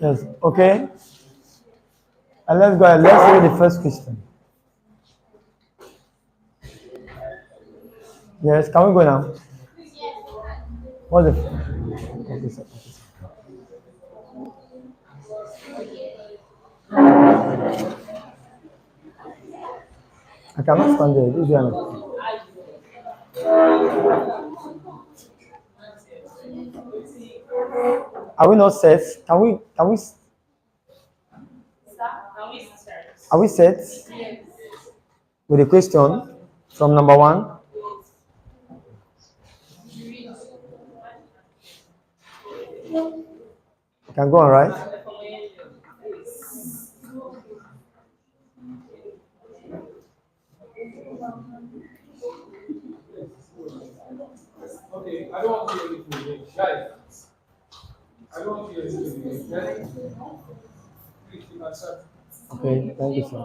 Yes. Okay. And let's go ahead. Let's read the first question. Yes. Can we go now? What's the? Okay, sir. I cannot stand there. This one. Are we not set? Can we? Are we set with the question from number 1? You can go on, right? Okay, I don't want to hear anything, guys. I don't want to hear anything. Please, you can start. Okay. Thank you, sir.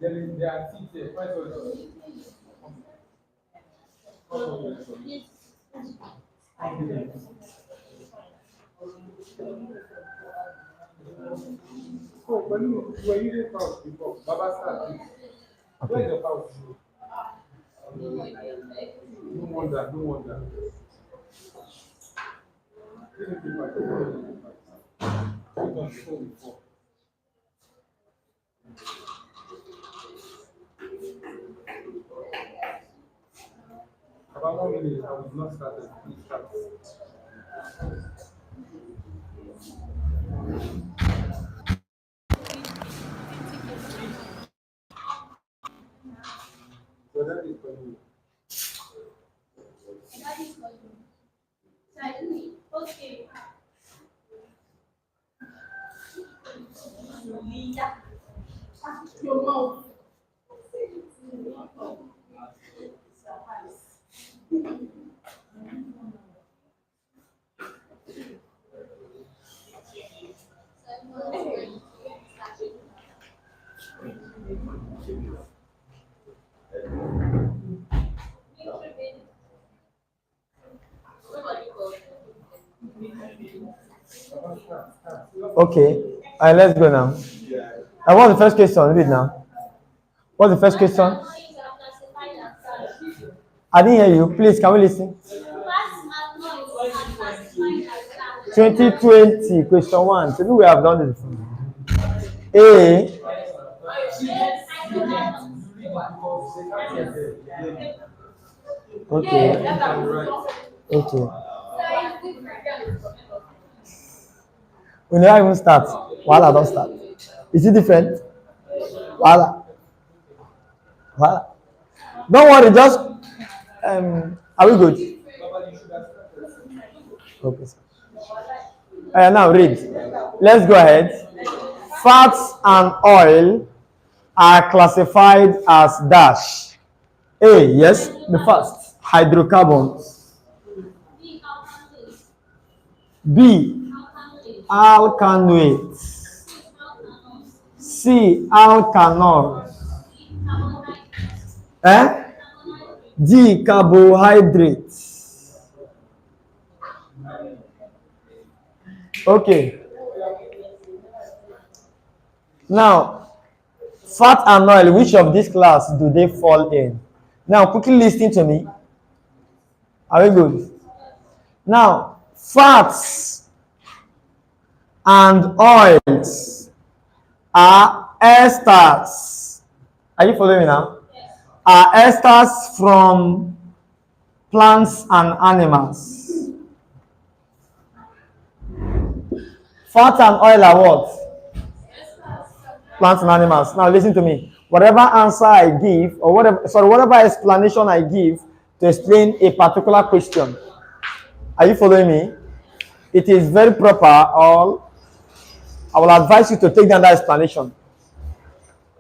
There are things there. Find out. Oh, when you were using pouch before, Baba started. Where's the pouch? No wonder, no wonder. About 1 minute, I was not started. Please start. So that is for you. Okay. All right, let's go now. I want the first question. Read now. What's the first question? I didn't hear you. Please, can we listen? 2020, question 1. So we have done this before. A. Okay. Okay. We never even start. Voila, don't start. Is it different? Voila. Voila. Don't worry, just are we good? Okay, sir. Now read. Let's go ahead. Fats and oil are classified as dash. A, yes, the first, hydrocarbons. B, alkanoates. C, alkanols. D, carbohydrates. Okay. Now, fat and oil, which of this class do they fall in? Now, quickly listen to me. Are we good? Now, fats and oils are esters. Are you following me now? Yes. Are esters from plants and animals. Fat and oil are what? Plants and animals. Now listen to me. Whatever answer I give, or whatever explanation I give to explain a particular question, are you following me? It is very proper, or I will advise you to take down that explanation,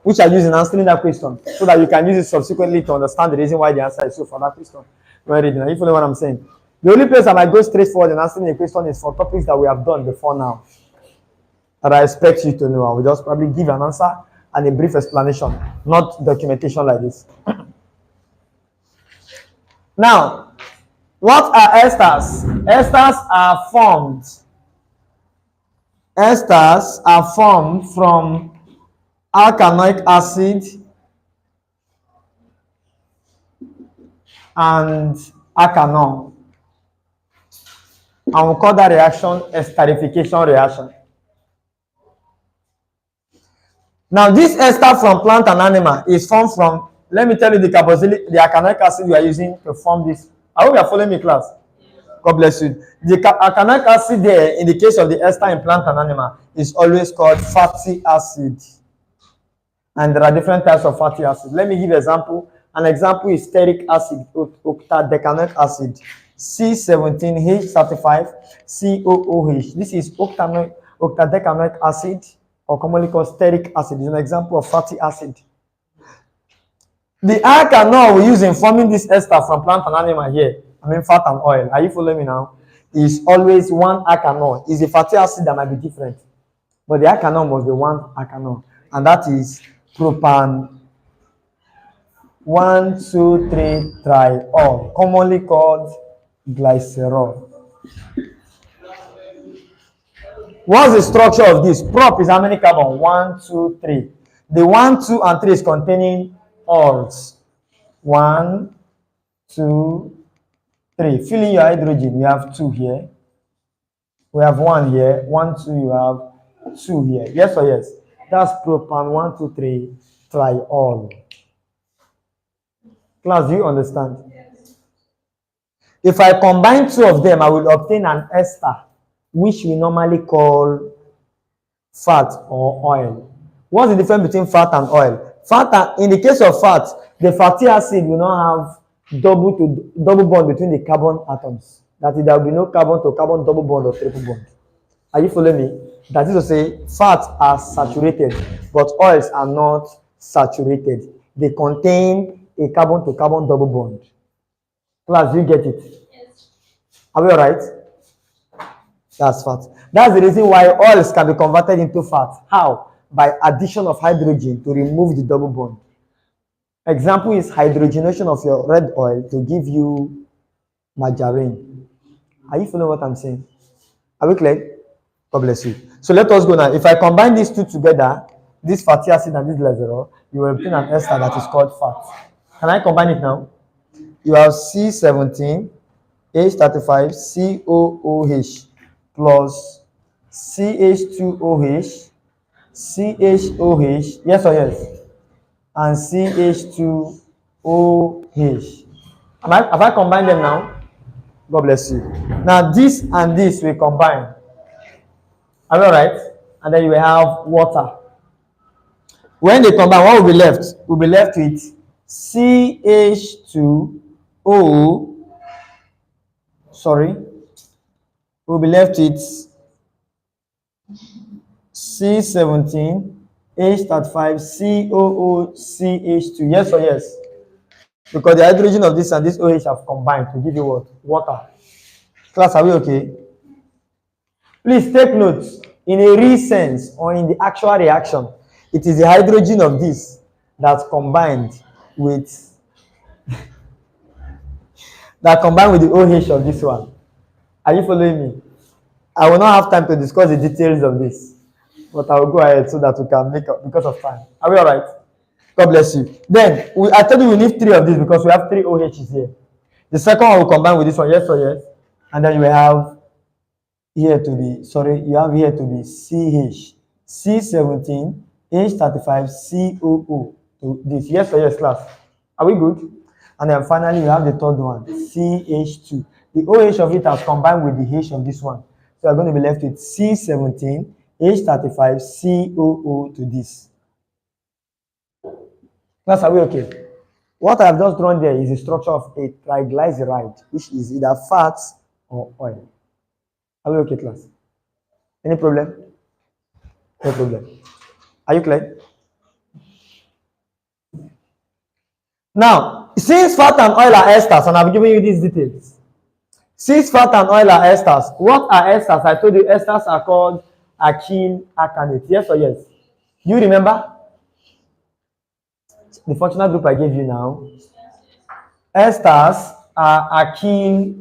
which I use in answering that question, so that you can use it subsequently to understand the reason why the answer is so for that question. Are you following what I'm saying? The only place I might go straight forward in answering a question is for topics that we have done before now, that I expect you to know. I will just probably give an answer and a brief explanation, not documentation like this. Now, what are esters? Esters are formed. Esters are formed from alkanoic acid and alkanol. And we call that reaction esterification reaction. Now, this ester from plant and animal is formed from, let me tell you the carboxylic, the alkanoic acid we are using to form this. I hope you are following me, class. God bless you. The alkanoic acid there, in the case of the ester in plant and animal, is always called fatty acid. And there are different types of fatty acid. Let me give an example. An example is stearic acid, octadecanoic acid, C17H35COOH. This is octadecanoic acid, or commonly called stearic acid. It's an example of fatty acid. The alkanol we use in forming this ester from plant and animal here, I mean fat and oil, are you following me now? Is always one alkanol. Is a fatty acid that might be different, but the alkanol must be one alkanol, and that is propan 1,2,3-triol, commonly called glycerol. What's the structure of this? Prop is how many carbon? 1, 2, 3. The 1, 2, and 3 is containing oils. 1, 2, 3. Fill in your hydrogen. We have 2 here. We have 1 here. 1, 2, you have 2 here. Yes or yes? That's propan 1, 2, 3 triol. Class, do you understand? Yes. If I combine 2 of them, I will obtain an ester, which we normally call fat or oil. What's the difference between fat and oil? In the case of fat, the fatty acid will not have double bond between the carbon atoms. That is, there will be no carbon to carbon double bond or triple bond. Are you following me? That is to say, fats are saturated, but oils are not saturated. They contain a carbon to carbon double bond. Class, do you get it? Yes. Are we all right? That's fat. That's the reason why oils can be converted into fat. How? By addition of hydrogen to remove the double bond. Example is hydrogenation of your red oil to give you margarine. Are you following what I'm saying? Are we clear? God bless you. So let us go now. If I combine these 2 together, this fatty acid and this glycerol, you will obtain an ester that is called fat. Can I combine it now? You have C17H35COOH plus CH2OH, CHOH, yes or yes, and CH2OH. Have I combined them now? God bless you. Now this and this we combine. Are you all right? And then you will have water. When they combine, what will be left? We'll be left with CH2O. Sorry. We'll be left with C17H35COOCH2. Yes or yes? Because the hydrogen of this and this OH have combined to give you what? Water. Class, are we okay? Please take notes. In a real sense or in the actual reaction, it is the hydrogen of this that's combined with the OH of this one. Are you following me? I will not have time to discuss the details of this, but I will go ahead so that we can make up because of time. Are we all right? God bless you. Then, I told you we need 3 of these because we have 3 OHs here. The second one will combine with this one, yes or yes? And then you will have here to be, you have here to be CH, C17H35COO to this, yes or yes, class? Are we good? And then finally, you have the third one, CH2. The OH of it has combined with the H of this one. So I'm going to be left with C17H35COO to this. Class, are we okay? What I have just drawn there is the structure of a triglyceride, which is either fat or oil. Are we okay, class? Any problem? No problem. Are you clear? Now, since fat and oil are esters, and I've given you these details. Since fat and oil are esters, what are esters? I told you esters are called alkyl alkanates. Yes or yes? You remember? The functional group I gave you now. Esters are alkyl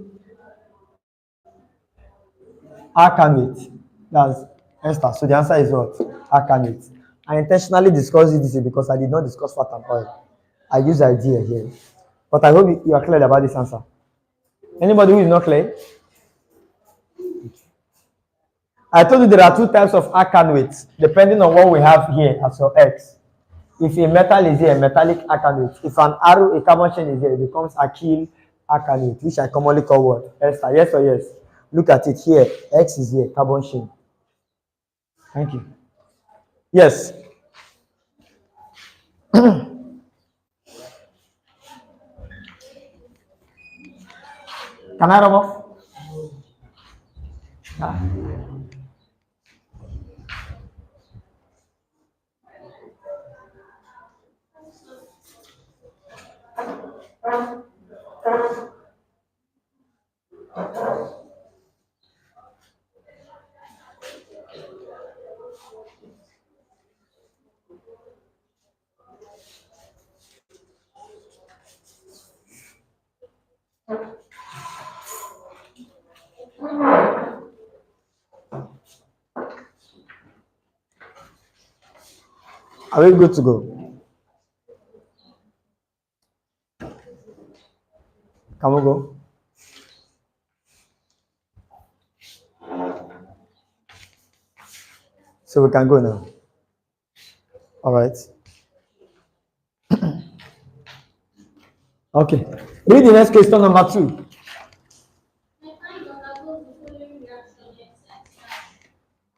arcanate. That's ester. So the answer is what? Arcanate. I intentionally discussed this because I did not discuss fat and oil. I use idea here. But I hope you are clear about this answer. Anybody who is not clear? I told you there are two types of arcanoids depending on what we have here as your X. If a metal is here, metallic arcanoid. If an arrow, a carbon chain is here, it becomes alkyl arcanoid, which I commonly call what? Ester. Yes or yes? Look at it here. X is here, carbon chain. Thank you. Yes. Can I rub off? Ah. Are we good to go? Can we go? So we can go now. All right. Okay. Read the next question, number 2.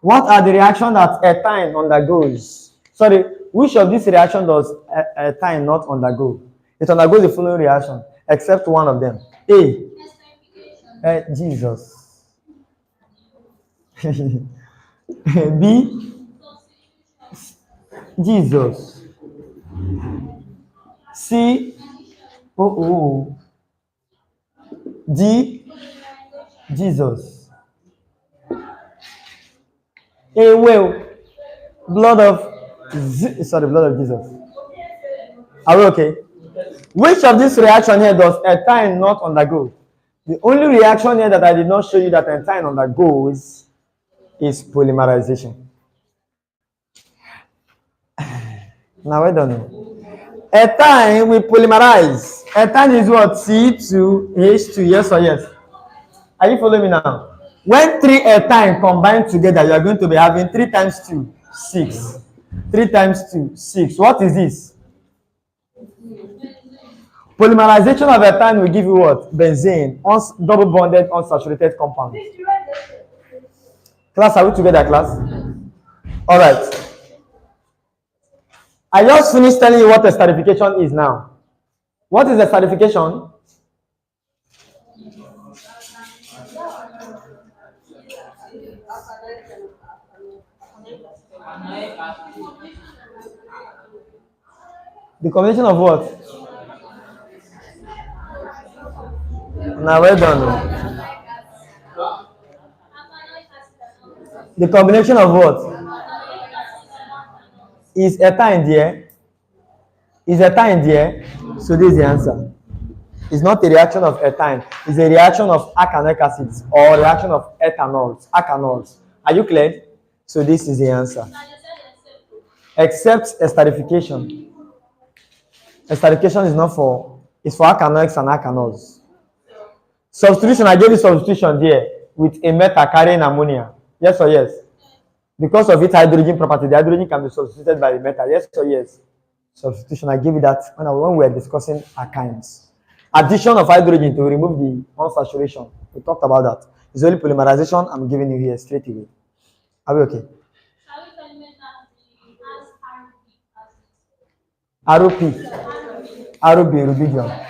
What are the reactions that ethine undergoes? Sorry, which of these reactions does ethine not undergo? It undergoes the following reaction, except one of them. A. Jesus. B. Jesus. C. Oh. D. Jesus. A. Well, blood of Jesus. Are we okay? Which of these reaction here does ethine not undergo? The only reaction here that I did not show you that ethine undergoes is polymerization. Now we're done. Ethine will polymerize. Ethine is what? C2H2. Yes or yes? Are you following me now? When 3 ethine combine together, you are going to be having 3 times 2, 6. 3 times 2, 6. What is this? Polymerization of ethine will give you what? Benzene, double bonded unsaturated compound. Class, are we together, class? All right. I just finished telling you what esterification is now. What is esterification? The combination of what? Now well done. The combination of what? Is ethine there? Is ethine there? So this is the answer. It's not a reaction of ethine. It's a reaction of arcanoic acids or reaction of ethanols, alkanols. Are you clear? So this is the answer. Except esterification. Esterification is not for, it's for alkanoics and alkanols. Substitution, I gave you substitution there with a metal carrying ammonia. Yes or yes? Because of its hydrogen property, the hydrogen can be substituted by the metal. Yes or yes? Substitution, I gave you that when we were discussing alkynes. Addition of hydrogen to remove the unsaturation. We talked about that. It's only polymerization I'm giving you here straight away. Are we okay? ROP. ROB, rubidium.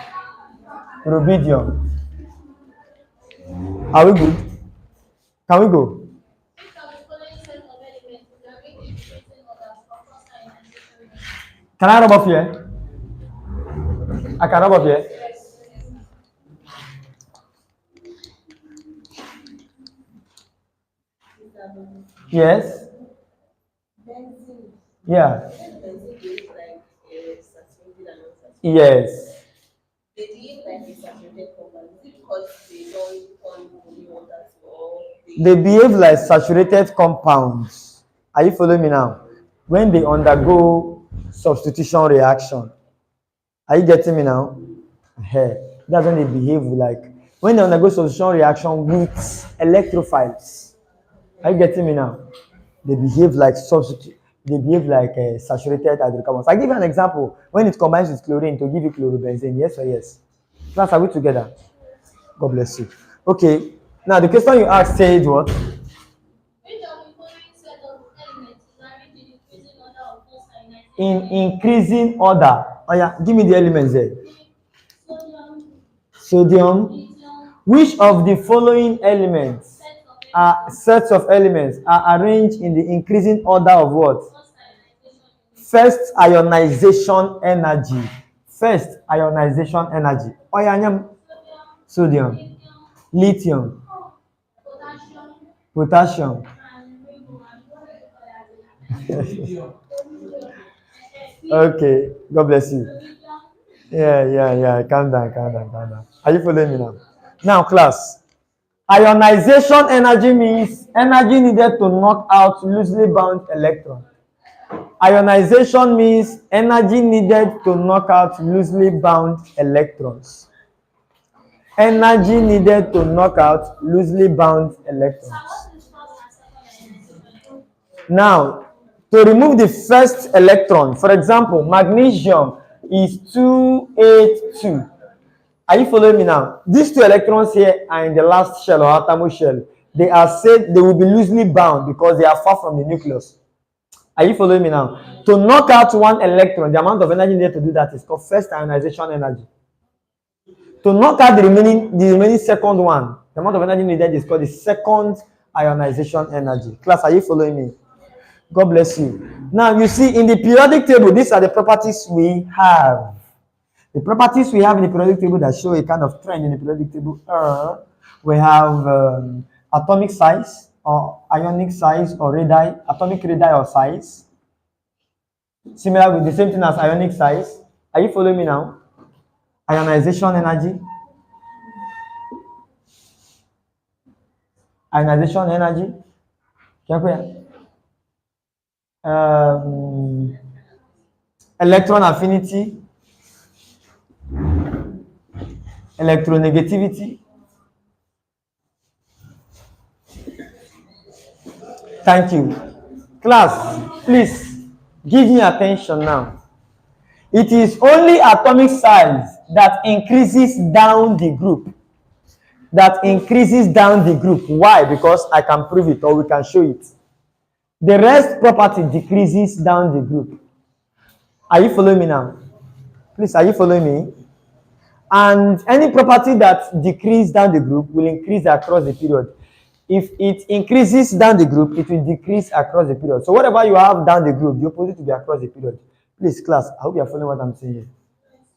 Rubidium. Are we good? Can we go? Can I rub off here? I can rub off here. Yes. Yeah. Yes. They behave like a saturated compound. Is it because they don't turn only water to all? They behave like saturated compounds. Are you following me now? When they undergo substitution reaction. Are you getting me now? Hey, that's when they behave like when they undergo substitution reaction with electrophiles. Are you getting me now? They behave like substitute. They behave like saturated hydrocarbons. I give you an example. When it combines with chlorine to give you chlorobenzene, yes or yes? Class, are we together? God bless you. Okay. Now the question you asked said what? Which of the following set of elements is arranged in increasing order of first ionization? In increasing order. Oh yeah, give me the elements there. Sodium, Sodium. lithium, Which of the following elements sets of elements are arranged in the increasing order of what? first ionization. First ionization energy. First ionization energy. Oh yeah, yeah. Sodium, Sodium, lithium, potassium, potassium. and Okay, God bless you. sodium. Yeah. Calm down. Are you following me now? Now, class. Ionization energy means energy needed to knock out loosely bound electrons. Ionization means energy needed to knock out loosely bound electrons. Energy needed to knock out loosely bound electrons. Now, to remove the first electron, for example, magnesium is 282. Are you following me now? These two electrons here are in the last shell or outermost shell. They are said they will be loosely bound because they are far from the nucleus. Are you following me now? To knock out one electron, the amount of energy needed to do that is called first ionization energy. To knock out the remaining second one, the amount of energy needed is called the second ionization energy. Class, are you following me? God bless you. Now, you see, in the periodic table, these are the properties we have. The properties we have in the periodic table that show a kind of trend in the periodic table are, we have atomic size, or ionic size, or radii, atomic radii or size. Similar with the same thing as ionic size. Are you following me now? Ionization energy. Ionization energy. Electron affinity. Electronegativity. Thank you. Class, please give me attention now. It is only atomic size that increases down the group. That increases down the group. Why? Because I can prove it or we can show it. The rest property decreases down the group. Are you following me now? Please, are you following me? And any property that decreases down the group will increase across the period. If it increases down the group, it will decrease across the period. So whatever you have down the group, the opposite will be across the period. Please, class, I hope you are following what I'm saying here.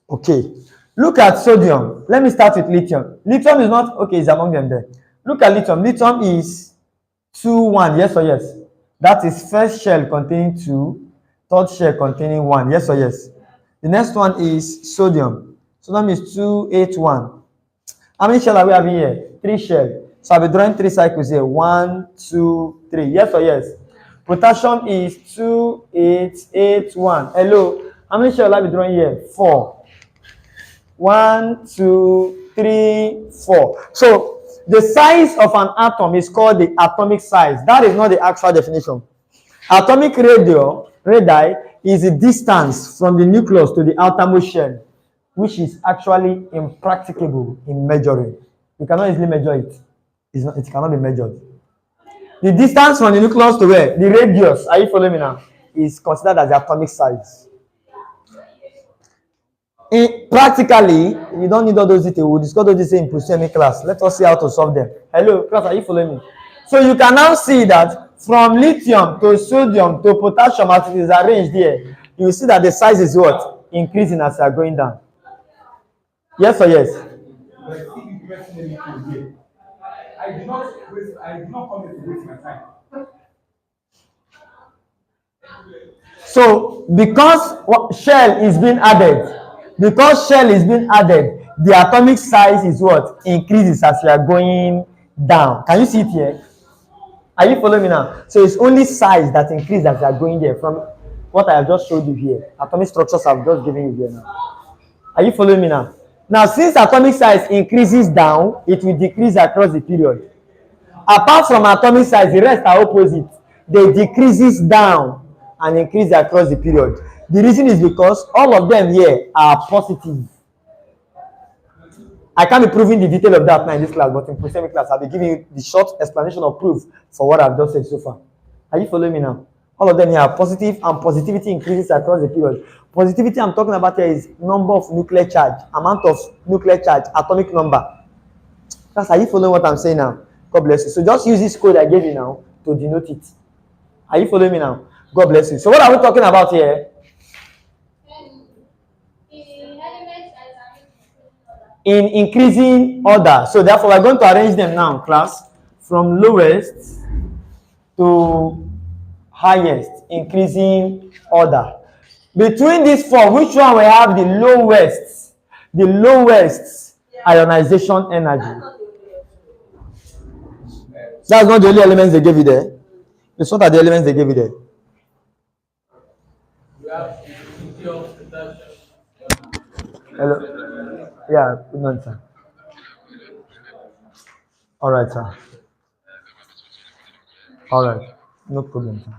Okay. Look at sodium. Let me start with lithium. Lithium is not, okay, it's among them there. Look at lithium. Lithium is 2, 1, yes or yes? That is first shell containing 2, third shell containing 1, yes or yes? The next one is sodium. Sodium is 2, 8, 1. How many shells are we having here? 3 shells. So I'll be drawing 3 cycles here. 1, 2, 3. Yes or yes? Potassium is 2, 8, 8, 1. Hello. How many shells will I be drawing here? 4. 1, 2, 3, 4. So the size of an atom is called the atomic size. That is not the actual definition. Atomic radii is the distance from the nucleus to the outermost shell, which is actually impracticable in measuring. You cannot easily measure it. It cannot be measured. The distance from the nucleus to where? The radius, are you following me now? Is considered as the atomic size. Practically, you don't need all those details. We'll discuss those details in post-semi class. Let us see how to solve them. Hello, class, are you following me? So you can now see that from lithium to sodium to potassium as it is arranged here, you will see that the size is what? Increasing as you are going down. Yes or yes? But see the person anything here. I did not come here to waste my time. So because shell is being added, Because shell is being added, the atomic size is what? Increases as you are going down. Can you see it here? Are you following me now? So it's only size that increases as you are going there from what I have just showed you here. Atomic structures I've just given you here now. Are you following me now? Now, since atomic size increases down, it will decrease across the period. Apart from atomic size, the rest are opposite. They decreases down and increase across the period. The reason is because all of them here are positive. I can't be proving the detail of that now in this class, but in pre-semi class, I'll be giving you the short explanation of proof for what I've just said so far. Are you following me now? All of them here are positive, and positivity increases across the period. Positivity I'm talking about here is number of nuclear charge, amount of nuclear charge, atomic number. Class, are you following what I'm saying now? God bless you. So just use this code I gave you now to denote it. Are you following me now? God bless you. So what are we talking about here? In increasing order. So therefore, we're going to arrange them now, class, from lowest to highest, increasing order. Between these four, which one will have the lowest? The lowest ionization energy. That's not the only elements they gave you there. It's what are the elements they gave you there? Hello? Yeah, good morning, sir. All right, sir. All right, no problem, sir.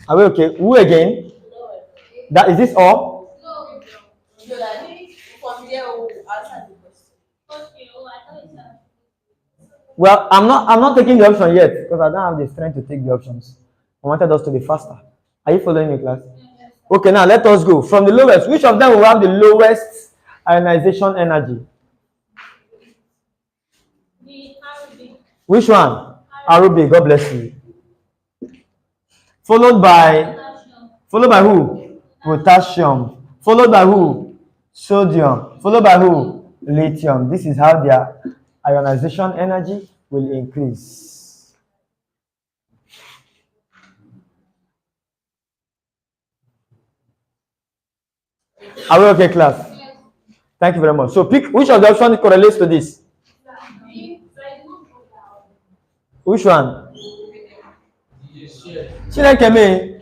Are we okay? Who again? That is this all? So that from there we'll answer the question. Well, I'm not taking the option yet because I don't have the strength to take the options. I wanted us to be faster. Are you following me, class? Okay, now let us go. From the lowest, which of them will have the lowest ionization energy? Which one? Arubi, God bless you. Followed by who? Potassium. Followed by who? Sodium. Followed by who? Lithium. This is how their ionization energy will increase. Are we okay, class? Thank you very much. So pick which of the options correlates to this? Which one? Chinekeme.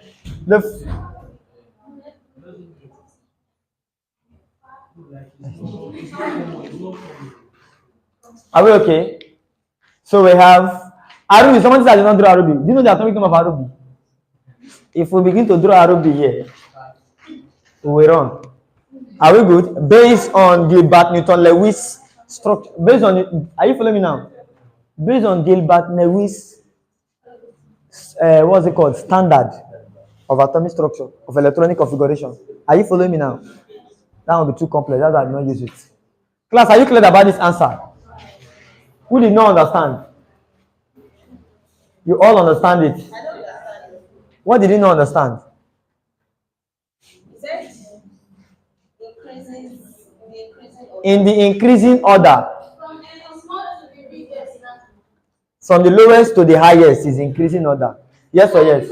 Are we okay? So we have Arubi. Someone said I did not draw Arubi. Do you know the atomic number of Arubi? If we begin to draw Arubi here, we run. Are we good? Based on Gilbert-Newton-Lewis structure. Based on it, are you following me now? Based on Gilbert-Lewis, what's it called? Standard of atomic structure of electronic configuration. Are you following me now? That will be too complex. That's why I did not use it. Class, are you clear about this answer? Who did not understand? You all understand it. I don't understand. What did you not understand? Is that increasing order? In the increasing order. From the lowest to the highest is increasing order. Yes or yes?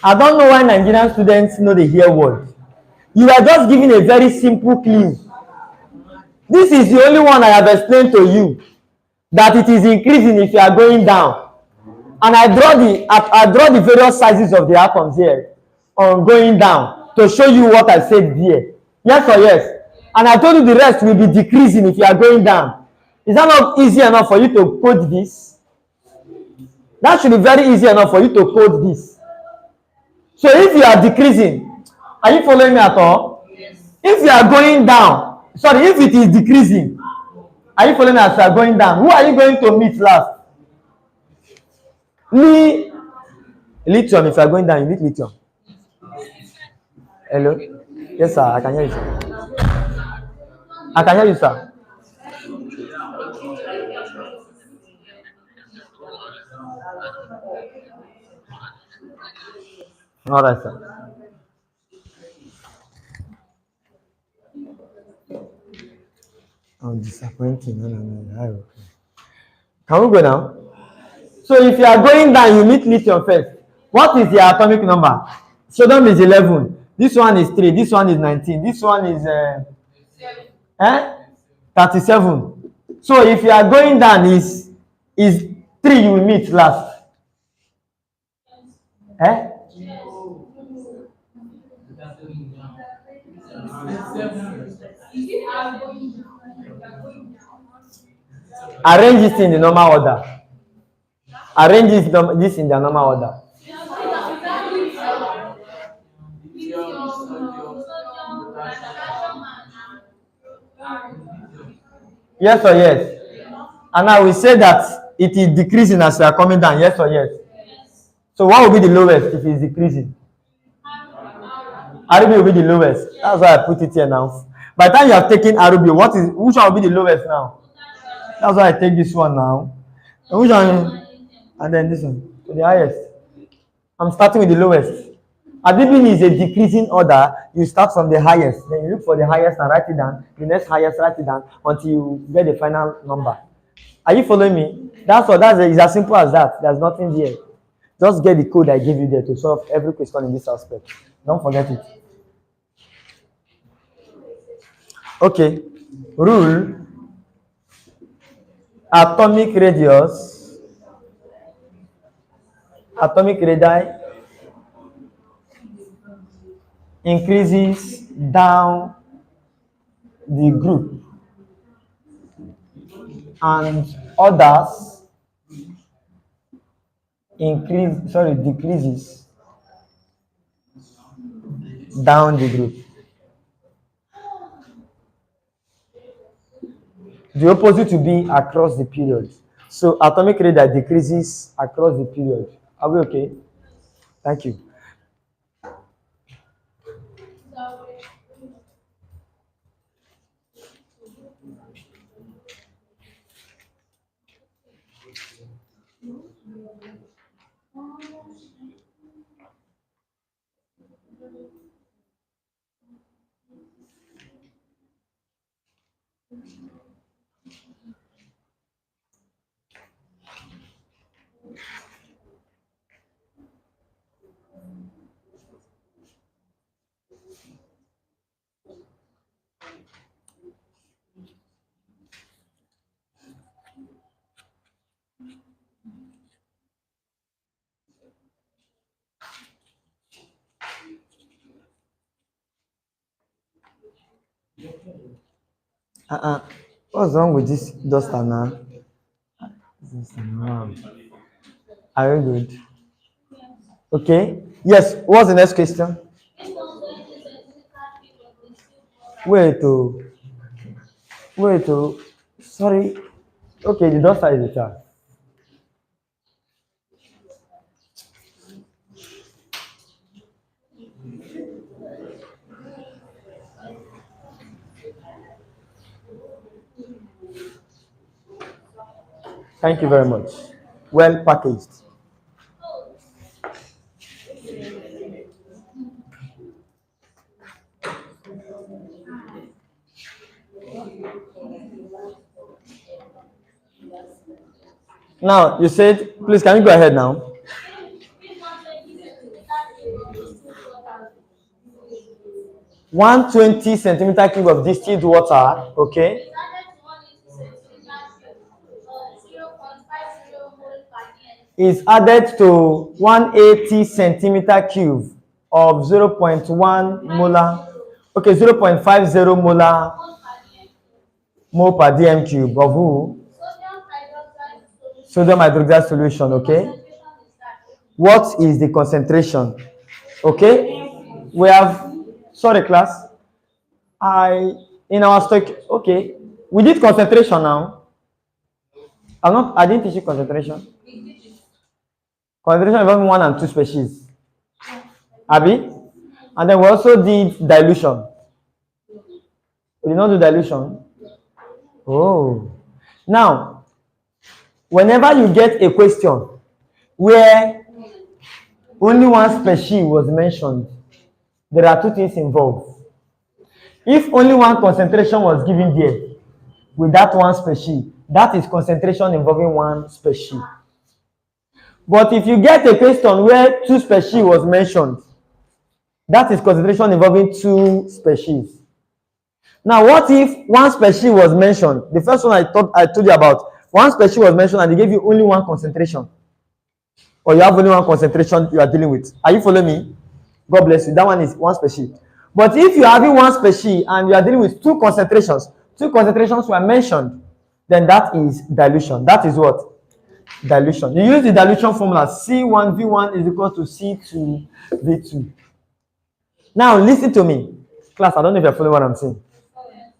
I don't know why Nigerian students know the here word. You are just giving a very simple clue. This is the only one I have explained to you that it is increasing if you are going down. And I draw the various sizes of the atoms here on going down to show you what I said here. Yes or yes? And I told you the rest will be decreasing if you are going down. Is that not easy enough for you to code this? That should be very easy enough for you to code this. So if you are decreasing, are you following me at all? Yes. If you are going down, sorry, if it is decreasing, are you following me as you are going down? Who are you going to meet last? Lithium. If you are going down, you meet lithium. Hello? Yes, sir. I can hear you, sir. I can hear you, sir. All right, sir. Oh, disappointing. No. Can we go now? So if you are going down, you meet lithium first. What is the atomic number? Sodium is 11. This one is 3. This one is 19. This one is 37. So if you are going down, is 3 you will meet last. Eh? Arrange it in the normal order. Arrange this in the normal order. Yes or yes? And I will say that it is decreasing as you are coming down. Yes or yes? So what will be the lowest if it is decreasing? RB will be the lowest. That's why I put it here now. By the time you have taken RB, which one will be the lowest now? That's why I take this one now. And which one? And then this one to the highest. I'm starting with the lowest. Addition is a decreasing order. You start from the highest, then you look for the highest and write it down. The next highest, write it down until you get the final number. Are you following me? It's as simple as that. There's nothing here. Just get the code I give you there to solve every question in this aspect. Don't forget it. Okay. Rule. Atomic radius. Atomic radii increases down the group and others decreases down the group. The opposite will be across the period. So atomic radii decreases across the period. Are we okay? Thank you. What's wrong with this duster now? Are you good? Okay. Yes. What's the next question? Wait. Sorry. Okay, the duster is the chart. Thank you very much. Well packaged. Now, you said, please, can you go ahead now? $120 centimeter cube of distilled water, okay? Is added to 180 centimeter cube of 0.1 molar, okay, 0.50 molar mole per dm cube of who? Sodium hydroxide solution, okay? What is the concentration? Okay? We have, sorry class, in our stock, okay, we did concentration now. I didn't teach you concentration. Concentration involving 1 and 2 species. Abi? And then we also did dilution. We did not do dilution. Oh. Now, whenever you get a question where only one species was mentioned, there are two things involved. If only one concentration was given there, with that one species. That is concentration involving one species. But if you get a question where two species was mentioned, that is concentration involving two species. Now, what if one species was mentioned? The first one I told you about. One species was mentioned and they gave you only one concentration. Or you have only one concentration you are dealing with. Are you following me? God bless you. That one is one species. But if you are having one species and you are dealing with two concentrations were mentioned, then that is dilution. That is what? Dilution. You use the dilution formula. C1V1 is equal to C2V2. Now, listen to me. Class, I don't know if you're following what I'm saying.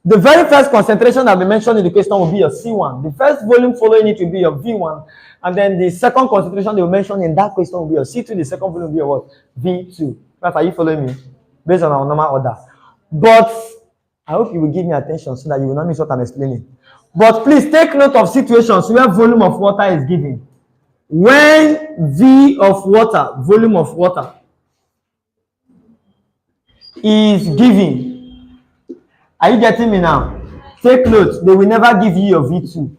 The very first concentration that we mentioned in the question will be your C1. The first volume following it will be your V1. And then the second concentration they will mention in that question will be your C2. The second volume will be your what? V2. Class, are you following me? Based on our normal order. But I hope you will give me attention so that you will not miss what I'm explaining. But please take note of situations where volume of water is given. When V of water, volume of water, is given. Are you getting me now? Take note, they will never give you your V2.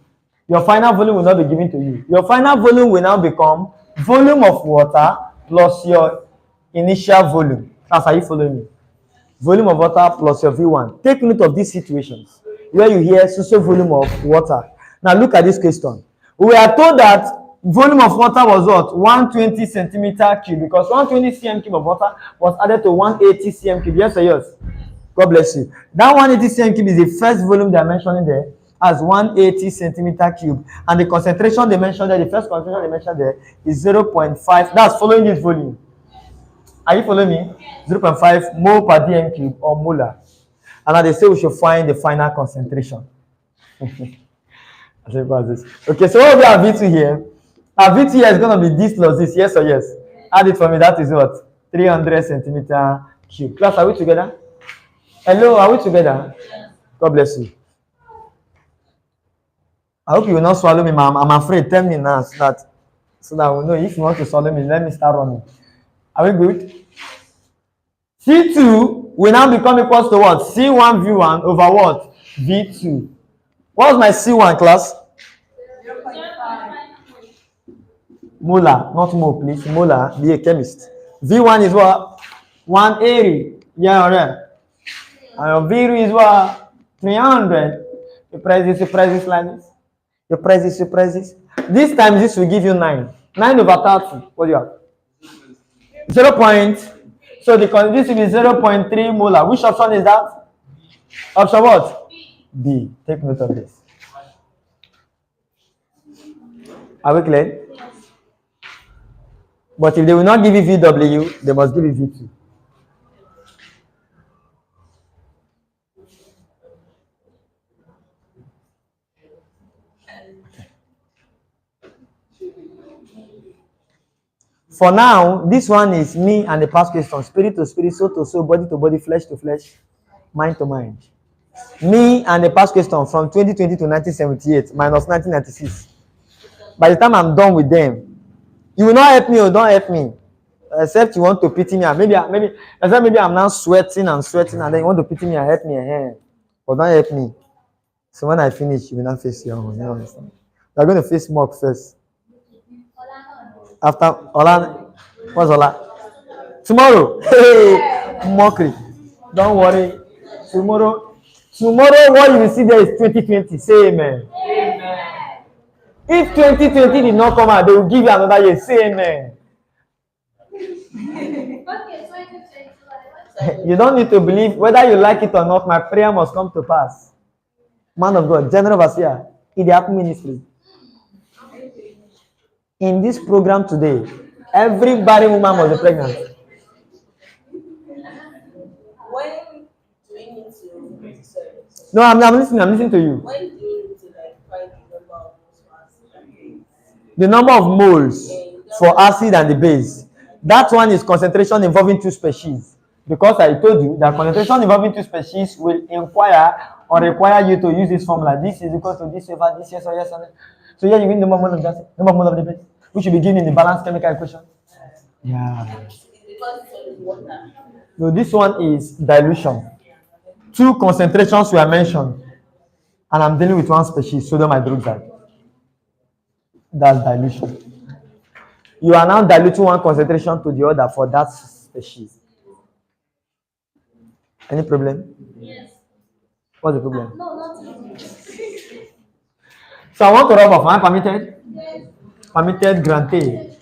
Your final volume will not be given to you. Your final volume will now become volume of water plus your initial volume. Class, are you following me? Volume of water plus your V1. Take note of these situations where you hear so volume of water. Now look at this question. We are told that volume of water was what? 120 centimeter cube, because 120 cm cube of water was added to 180 cm cube. Yes or yes? God bless you. That 180 cm cube is the first volume they are mentioning there as 180 centimeter cube. And the concentration they mentioned there, the first concentration they mentioned there is 0.5. That's following this volume. Are you following me? 0.5 mole per dm cube or molar. And now they say we should find the final concentration. Okay, so what we have V2 here. Our V2 here is going to be this plus this. Yes or yes? Add it for me. That is what? 300 centimeter cube. Class, are we together? Hello, are we together? God bless you. I hope you will not swallow me, ma'am. I'm afraid. Tell me now so that we know if you want to swallow me, let me start running. Are we good? C2 will now become equal to what? C1 V1 over what? V2. What was my C1, class? 0.5. Molar, not mole, please. Molar, be a chemist. V1 is what? 180. Yeah, alright. And your V2 is what? 300. You press this like this. You press this. This time this will give you 9. 9 over 30. What do you have? 0 point. So this will be 0.3 molar. Which option is that? Option what? B. Take note of this. Are we clear? Yes. But if they will not give you VW, they must give you V2. For now, this one is me and the past question. Spirit to spirit, soul to soul, body to body, flesh to flesh, mind to mind. Me and the past question from 2020 to 1978 minus 1996. By the time I'm done with them, you will not help me or don't help me. Except you want to pity me. Maybe I'm now sweating and then you want to pity me and help me. But don't help me. So when I finish, you will not face your own. You understand? You're going to face mock first. After Ola, what's Ola? Tomorrow. Hey, mockery. Don't worry. Tomorrow, what you will see there is 2020. Say amen. Amen. If 2020 did not come out, they will give you another year. Say amen. Okay, 2020. You don't need to believe whether you like it or not. My prayer must come to pass. Man of God, General Overseer, in the Apple Ministry. In this program today, every barren woman must be pregnant. When do we need to sorry. No, I'm listening to you. When do we need to like find the number of acid? The number of moles for acid and the base. That one is concentration involving two species. Because I told you that concentration involving two species will require you to use this formula. This is equal to this over this, yes or yes. So here you win the number of the base, which will be given in the balanced chemical equation. Yeah. It's because it's only water. No, this one is dilution. Two concentrations were mentioned. and I'm dealing with one species, sodium hydroxide. That's dilution. You are now diluting one concentration to the other for that species. Any problem? Yes. What's the problem? No, nothing. So I want to rub off. Am I permitted? Yes. Permitted, granted.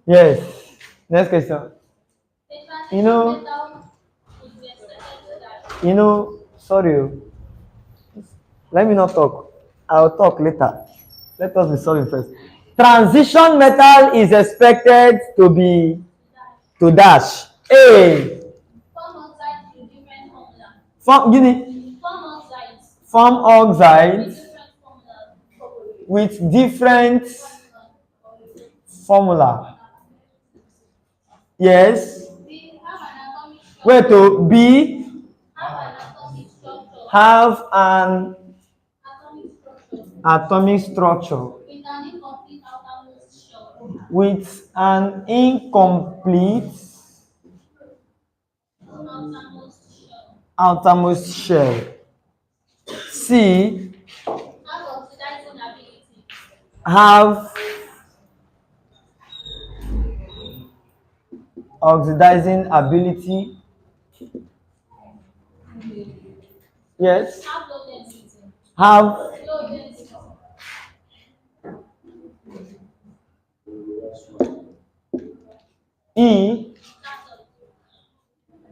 Yes. Next question. You know, sorry. Let me not talk. I'll talk later. Let us be solving first. Transition metal is expected to dash. A. Form oxide with different formula. Form oxide With different formula. with different formula. Yes. B. Have an atomic structure. Wait to B. Have an atomic structure. Have an atomic structure. With an incomplete outermost shell. C. Have oxidizing ability. Yes. Have Low density. E.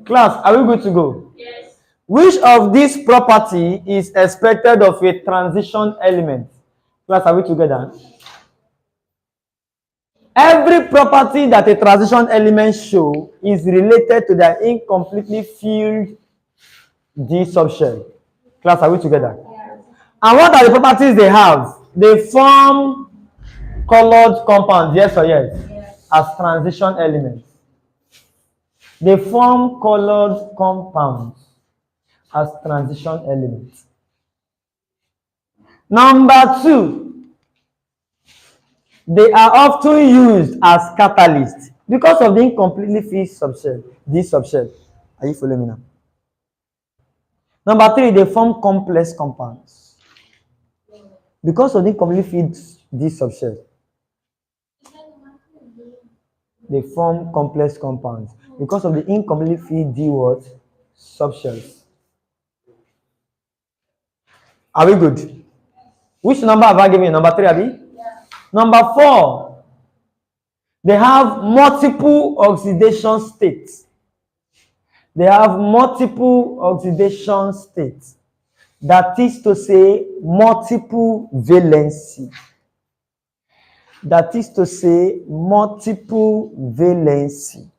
Class, are we good to go? Yes. Which of these property is expected of a transition element? Class, are we together? Every property that a transition element show is related to their incompletely filled D subshell. Class, are we together? Yes. And what are the properties they have? They form colored compounds, yes or yes? Yes. As transition elements. They form colored compounds as transition elements. Number 2, they are often used as catalysts because of the incompletely filled subshell, this subshell. Are you following me now? Number 3, they form complex compounds because of the incompletely filled this subshell. They form complex compounds because of the incompletely filled D what? Subshells. Are we good? Which number have I given you? Number 3, Abi? Yeah. Number 4, they have multiple oxidation states. They have multiple oxidation states. That is to say, multiple valency. That is to say, multiple valency.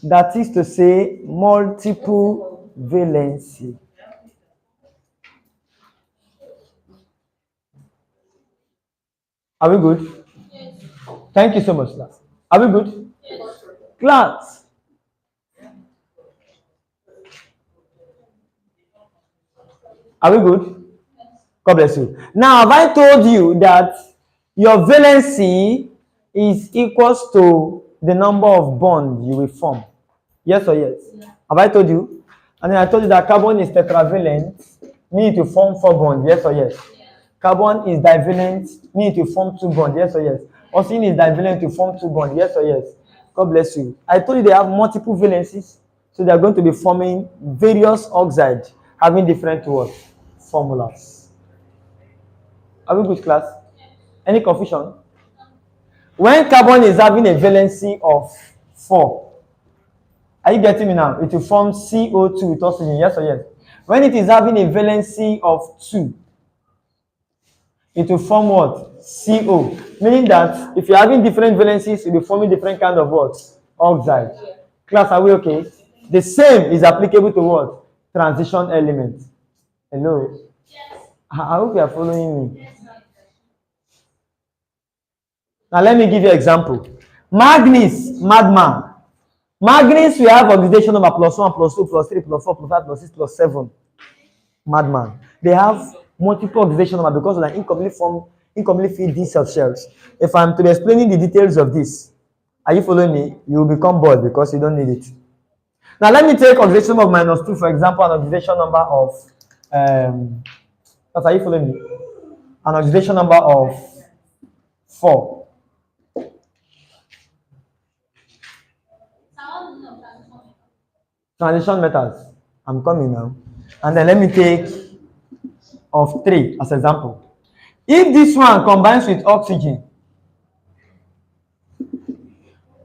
That is to say, multiple valency. Are we good? Yes. Thank you so much, class. Are we good? Yes. Class. Are we good? God bless you. Now, have I told you that your valency is equals to the number of bonds you will form? Yes or yes? Yeah. Have I told you? And then I told you that carbon is tetravalent, meaning to form 4 bonds. Yes or yes? Yeah. Carbon is divalent, meaning to form 2 bonds. Yes or yes? Oxygen is divalent to form 2 bonds. Yes or yes? God bless you. I told you they have multiple valencies, so they are going to be forming various oxides having different what? Formulas. Are we good, class? Any confusion? When carbon is having a valency of 4, are you getting me now? It will form CO2 with oxygen, yes or yes? When it is having a valency of 2, it will form what? CO. Meaning that if you're having different valencies, it will be forming different kind of what? Oxide. Class, are we okay? The same is applicable to what? Transition element. Hello? Yes. I hope you are following me. Yes, sir. Now let me give you an example. Manganese, madman. Manganese, we have oxidation number +1, +2, +3, +4, +5, +6, +7. Madman. They have multiple oxidation number because of the incomplete field D cell shells. If I'm to be explaining the details of this, are you following me? You will become bored because you don't need it. Now let me take oxidation number of -2, for example, an oxidation number of are you following me? An oxidation number of 4. Transition metals. I'm coming now. And then let me take of 3 as example. If this one combines with oxygen,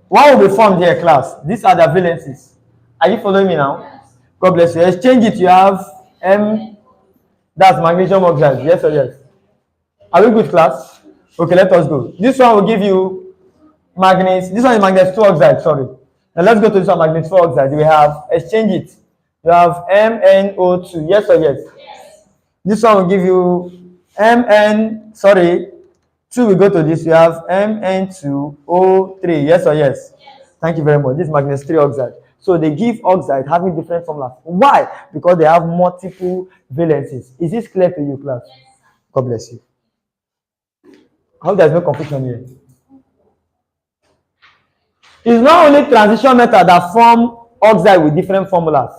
what will be formed here, class? These are the valencies. Are you following me now? Yes. God bless you. Exchange it. You have M. That's magnesium oxide. Yes or yes? Are we good, class? Okay, let us go. This one will give you manganese. This one is manganese 2 oxide. Sorry. Now let's go to this one, manganese 4 oxide. We have exchange it. You have MnO2. Yes or yes? Yes. This one will give you Mn. Sorry. 2 we go to this. You have Mn2O3. Yes or yes? Yes. Thank you very much. This is manganese 3 oxide. So they give oxide having different formulas. Why? Because they have multiple valencies. Is this clear to you, class? Yes. God bless you. I hope there's no confusion here. It's not only transition metal that form oxide with different formulas.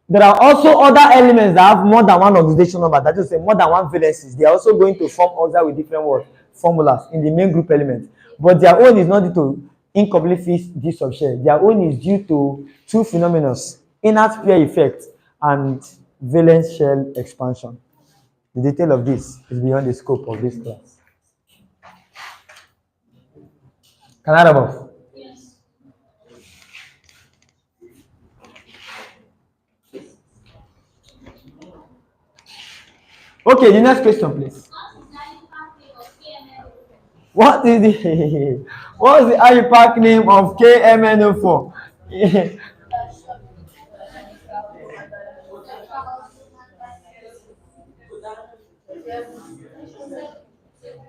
There are also other elements that have more than one oxidation number, that is, more than one valencies. They are also going to form oxide with different formulas in the main group element. But their own is not due to incomplete field D subshell. Their own is due to two phenomena: inert pair effect and valence shell expansion. The detail of this is beyond the scope of this class. Can I remove? Yes. Okay, the next question, please. What is the IUPAC name of KMNO4?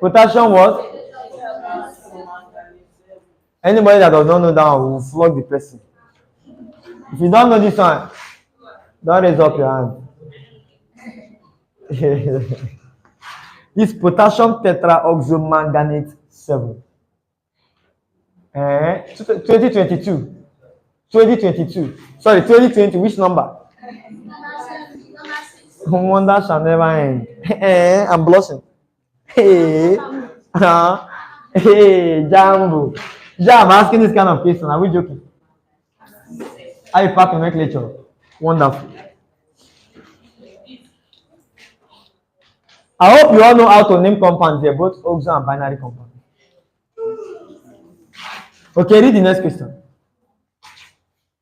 Potassium what? Anybody that does not know that one will flog the person. If you don't know this one, don't raise up your hand. This potassium tetraoxomanganate 7. 2022. 2022. Sorry, 2020. Which number? Wonder shall never end. I'm blushing. Hey, hey, JAMB. Yeah, I'm asking this kind of question. Are we joking? I pack and make lecture. Wonderful. I hope you all know how to name compounds. They're both oxo and binary compounds. Okay, read the next question.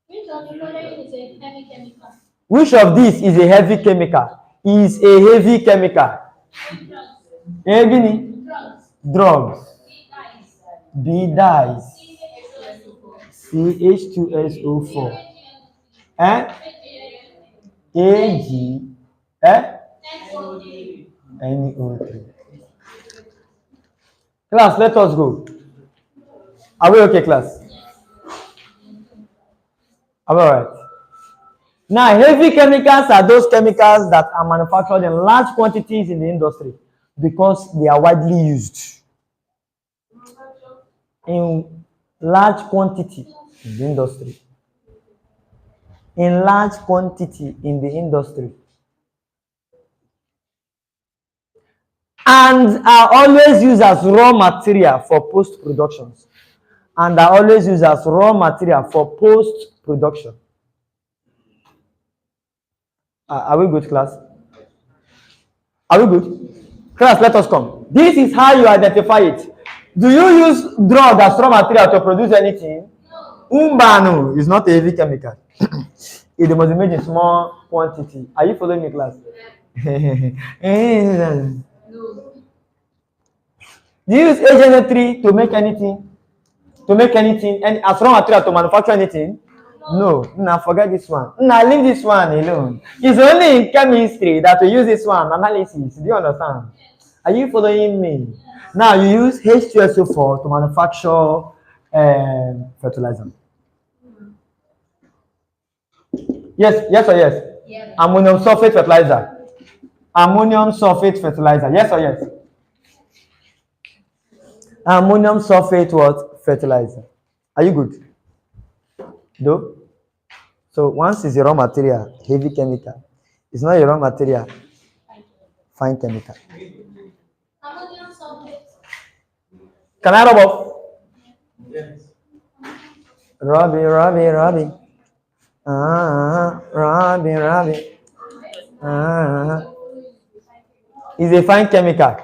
Which of the following is a heavy chemical? Which of these is a heavy chemical? Is a heavy chemical? Heavy drugs. B dyes. CH2SO4. AG. NO3. Class, let us go. Are we okay, class? Are we alright? Now, heavy chemicals are those chemicals that are manufactured in large quantities in the industry because they are widely used. In large quantity in the industry. In large quantity in the industry. And are always used as raw material for post-productions. And are always used as raw material for post-production. Are we good, class? Are we good? Class, let us come. This is how you identify it. Do you use drug as raw material to produce anything? No. Umbano is not a heavy chemical. It must be made in small quantity. Are you following me, class? No. Do you use JAMB to make anything? To make anything, as raw material to manufacture anything? No. Now forget this one. Now leave this one alone. It's only in chemistry that we use this one, analysis. Do you understand? Are you following me? Now you use H2SO4 to manufacture fertilizer. Yes or yes? Yeah. Ammonium sulfate fertilizer. Ammonium sulfate fertilizer. Yes or yes? Ammonium sulfate what? Fertilizer. Are you good? No? So once it's a raw material, heavy chemical. It's not a raw material, fine chemical. Ammonium sulfate. Can I rub off? Yes. Robbie. Robbie. Is a fine chemical.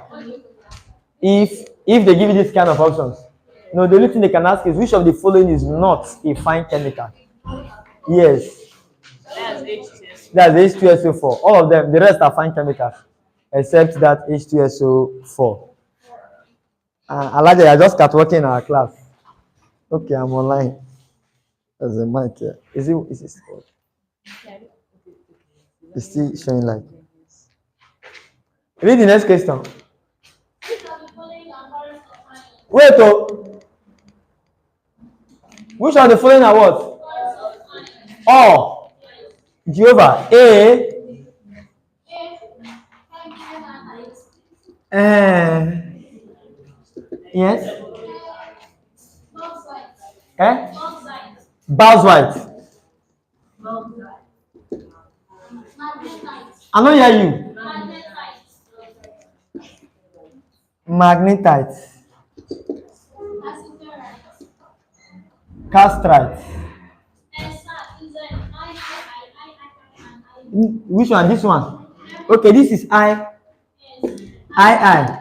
If they give you this kind of options, no, the only thing they can ask is which of the following is not a fine chemical. Yes. That's H2SO4. All of them, the rest are fine chemicals, except that H2SO4. Alaja, I just got working in our class. Okay, I'm online. There's a mic here. Is it it's still showing like. Read the next question. Which of the following are forms of iron? Wait, oh. Which of the following are what? Forms of iron. Oh, Jehovah. A. A. Hydrogenate. Yes. Bauxite. Bauxite. Bauxite. Magnetite. I don't hear you. Magnetite. Magnetite. Aciderite. Castrite. Which one? This one. Okay, this is I. I.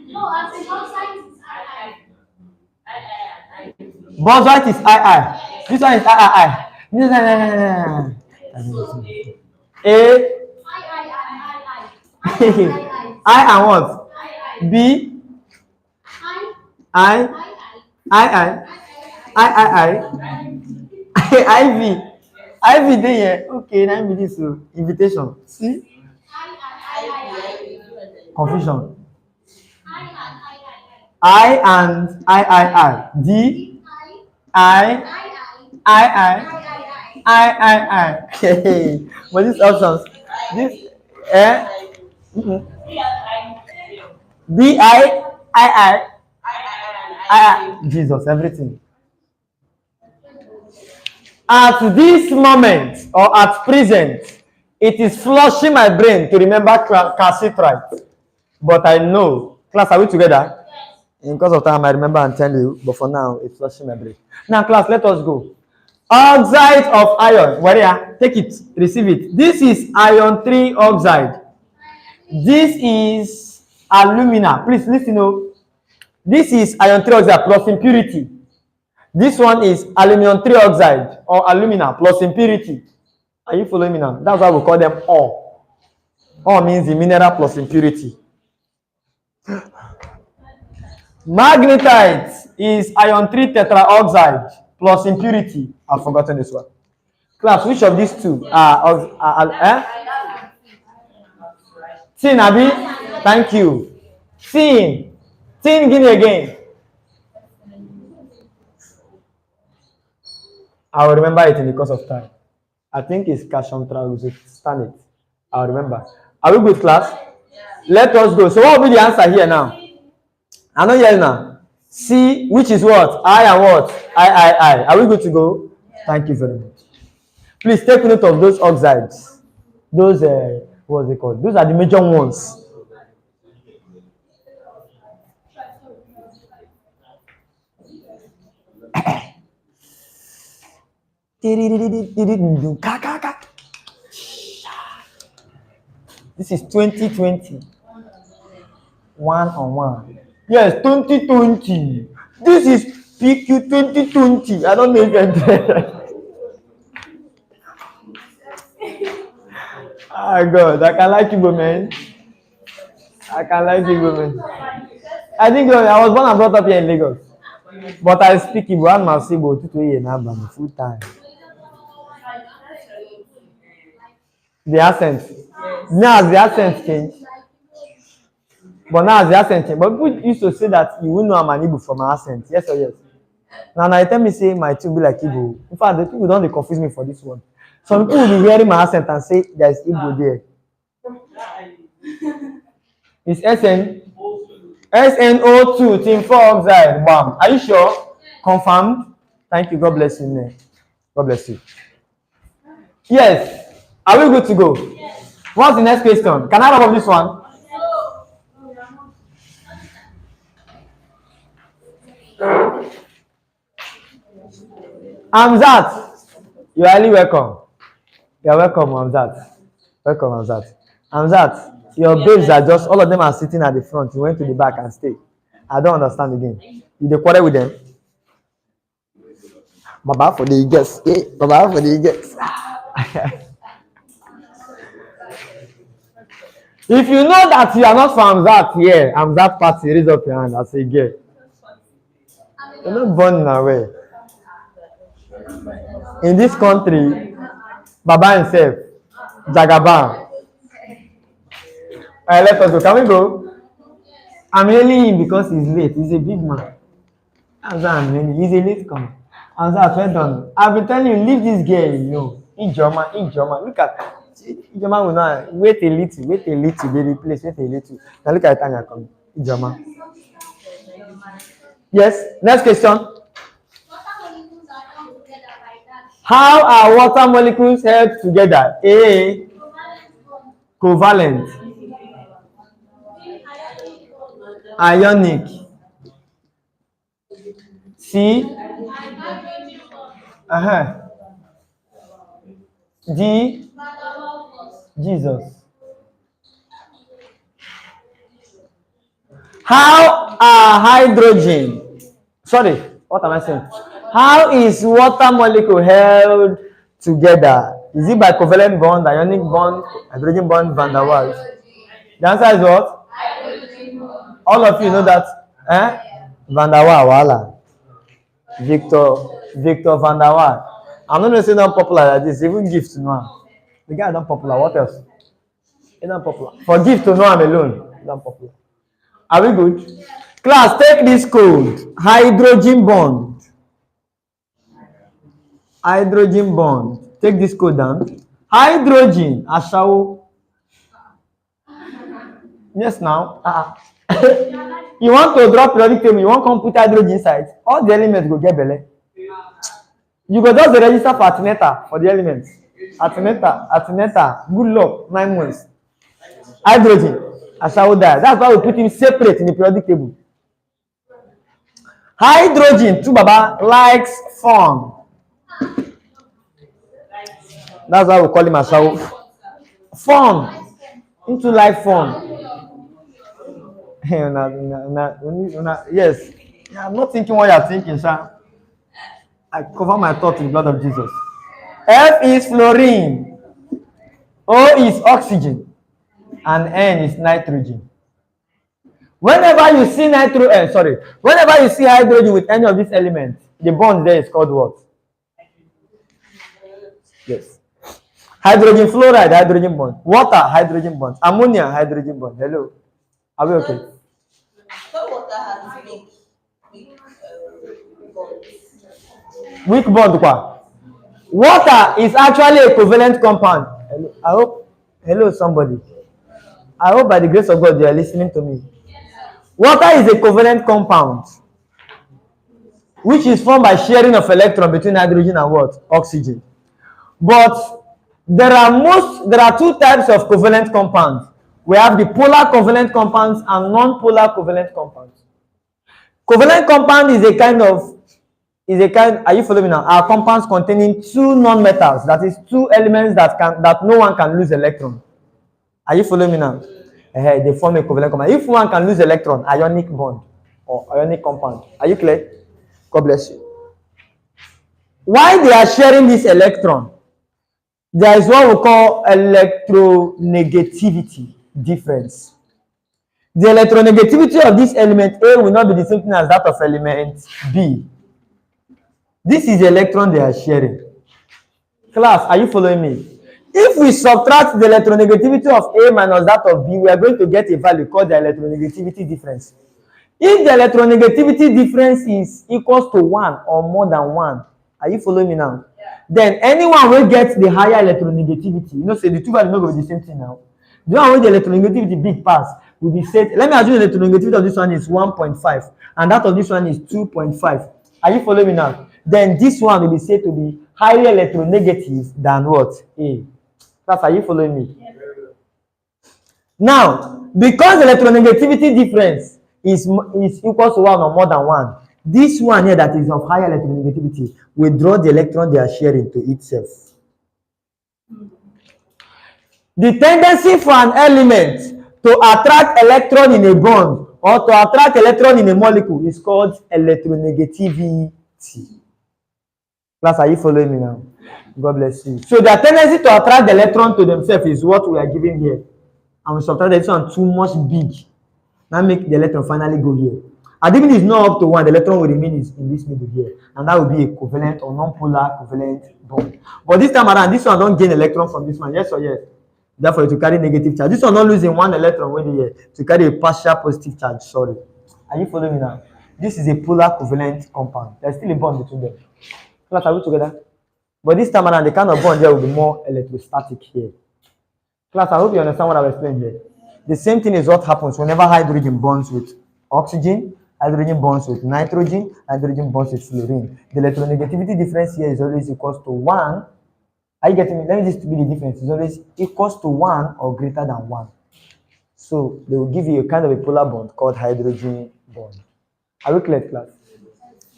No, as in bauxite is I. Bauxite is I. This one is I. No. A. I and what? B. I. IV. IV there. Okay, now be this invitation. See? Confusion. I and I. D. I. Okay. But these options. This B. I. Jesus, everything. At this moment or at present, it is flushing my brain to remember calcitrite. But I know. Class, are we together? In course of time, I remember and tell you. But for now, it's flushing my brain. Now, class, let us go. Oxide of iron. Waria, take it. Receive it. This is iron 3 oxide. This is alumina. Please listen. This is iron 3 oxide plus impurity. This one is aluminum 3 oxide or alumina plus impurity. Are you following me now? That's why we call them ore. Ore means the mineral plus impurity. Magnetite is iron 3 tetraoxide plus impurity. I've forgotten this one. Class, which of these two are Tin, Abi? Thank you. Tin, give me again. I will remember it in the course of time. I think it's calcium trioxide. I'll remember. Are we good, class? Let us go. So what will be the answer here now? I know here now. C, which is what? I and what? I. Are we good to go? Thank you very much. Please take note of those oxides. Those, what's it called? Those are the major ones. This is 2020. 1-on-1. Yes, 2020. This is PQ 2020. I don't know if you're Oh God, I can like Igbo, man. I think I was born and brought up here in Lagos. But I speak Igbo and my Igbo full time. The accent. Now the accent changed. But now the accent changed. But people used to say that you will know I'm an Igbo from my accent. Yes or yes? Now they tell me say my two be like Igbo. In fact, the people don't confuse me for this one. Some people will be hearing my accent and say there's Igbo there. It's SNO2, tin 4 oxide. Bam. Are you sure? Confirmed? Thank you. God bless you. Man. God bless you. Yes. Are we good to go? Yes. What's the next question? Can I have this one? Amzat, you're highly welcome. You're welcome, Amzat. Welcome, Amzat. Amzat, your babes are just, all of them are sitting at the front. You went to the back and stay. I don't understand again. You dey quarrel with them? Baba for the guests. Baba for the guests. If you know that you are not from Amzat here, Amzat party, raise up your hand. I say, girl. You're not born away. In this country, Baba himself, Jagaban. Let us go. Can we go? I'm hailing him because he's late. He's a big man. That's why I'm hailing. He's a late comer. I'm well done. I've been telling you, leave this girl alone. Ijoma. Look at Ijoma will not wait a little, they replace, wait a little. Now look at Tanya coming. Ijoma. Yes, next question. How are water molecules held together? A. Covalent. Ionic. C. D. Jesus. How are hydrogen? Sorry, what am I saying? How is water molecule held together? Is it by covalent bond, ionic bond, hydrogen bond, van der Waals? The answer is what? All of you know that? Van der Waals, voila. Victor van der Waals. I'm not going to say not popular like this, even gift to Noah. The guy is not popular. What else? He's not popular. For gift to Noah alone, he's not popular. Are we good? Class, take this code. Hydrogen bond. Hydrogen bond. Take this code down. Hydrogen. Ashawo. Yes, now. You want to drop periodic table, you want to come put hydrogen inside. All the elements go get belle. You go just register for Ateneta for the elements. Ateneta. Good luck. 9 months. Hydrogen. Ashawo die. That's why we put him separate in the periodic table. Hydrogen, too, Baba, likes fun. That's why we call him Ashawo. Fun. Into like fun. Yes. I'm not thinking what you're thinking, sir. I cover my thoughts in the blood of Jesus. F is fluorine. O is oxygen. And N is nitrogen. Whenever you see whenever you see hydrogen with any of these elements, the bond there is called what? Yes. Hydrogen fluoride, hydrogen bond. Water, hydrogen bond. Ammonia, hydrogen bond. Hello. Are we okay? So water has weak bond. Water is actually a covalent compound. Hello, somebody. I hope by the grace of God you are listening to me. Water is a covalent compound which is formed by sharing of electron between hydrogen and what? Oxygen. But there are two types of covalent compounds. We have the polar covalent compounds and non-polar covalent compounds. Covalent compound is a kind, are you following me now? Are compounds containing two non-metals, that is two elements that no one can lose electron. Are you following me now? They form a covalent compound. If one can lose electron, ionic bond or ionic compound. Are you clear? God bless you. Why they are sharing this electron? There is what we call electronegativity difference. The electronegativity of this element A will not be the same thing as that of element B. This is the electron they are sharing. Class, are you following me? If we subtract the electronegativity of A minus that of B, we are going to get a value called the electronegativity difference. If the electronegativity difference is equals to 1 or more than 1, are you following me now? Yeah. Then anyone will get the higher electronegativity. Say the two values not going to be the same thing now. The one with the electronegativity big pass will be said, let me assume the electronegativity of this one is 1.5 and that of this one is 2.5. Are you following me now? Then this one will be said to be highly electronegative than what? A. Class, are you following me? Yes. Now, because the electronegativity difference is equal to 1 or more than 1, this one here that is of higher electronegativity will draw the electron they are sharing to itself. The tendency for an element to attract electron in a bond or to attract electron in a molecule is called electronegativity. Class, are you following me now? God bless you. So their tendency to attract the electron to themselves is what we are giving here. And we subtract this one too much big. Now make the electron finally go here. And even if it's not up to 1, the electron will remain in this middle here. And that will be a covalent or non-polar covalent bond. But this time around, this one don't gain electron from this one. Yes or yes? Therefore, to carry negative charge. This one not losing 1 electron when here to carry a partial positive charge. Sorry. Are you following me now? This is a polar covalent compound. There's still a bond between them. Class, are we together? But this time around, the kind of bond here will be more electrostatic here. Class, I hope you understand what I've explained here. The same thing is what happens whenever hydrogen bonds with oxygen, hydrogen bonds with nitrogen, hydrogen bonds with fluorine. The electronegativity difference here is always equals to 1. Are you getting me? Let me just be the difference. It's always equals to 1 or greater than 1. So they will give you a kind of a polar bond called hydrogen bond. Are you clear, class?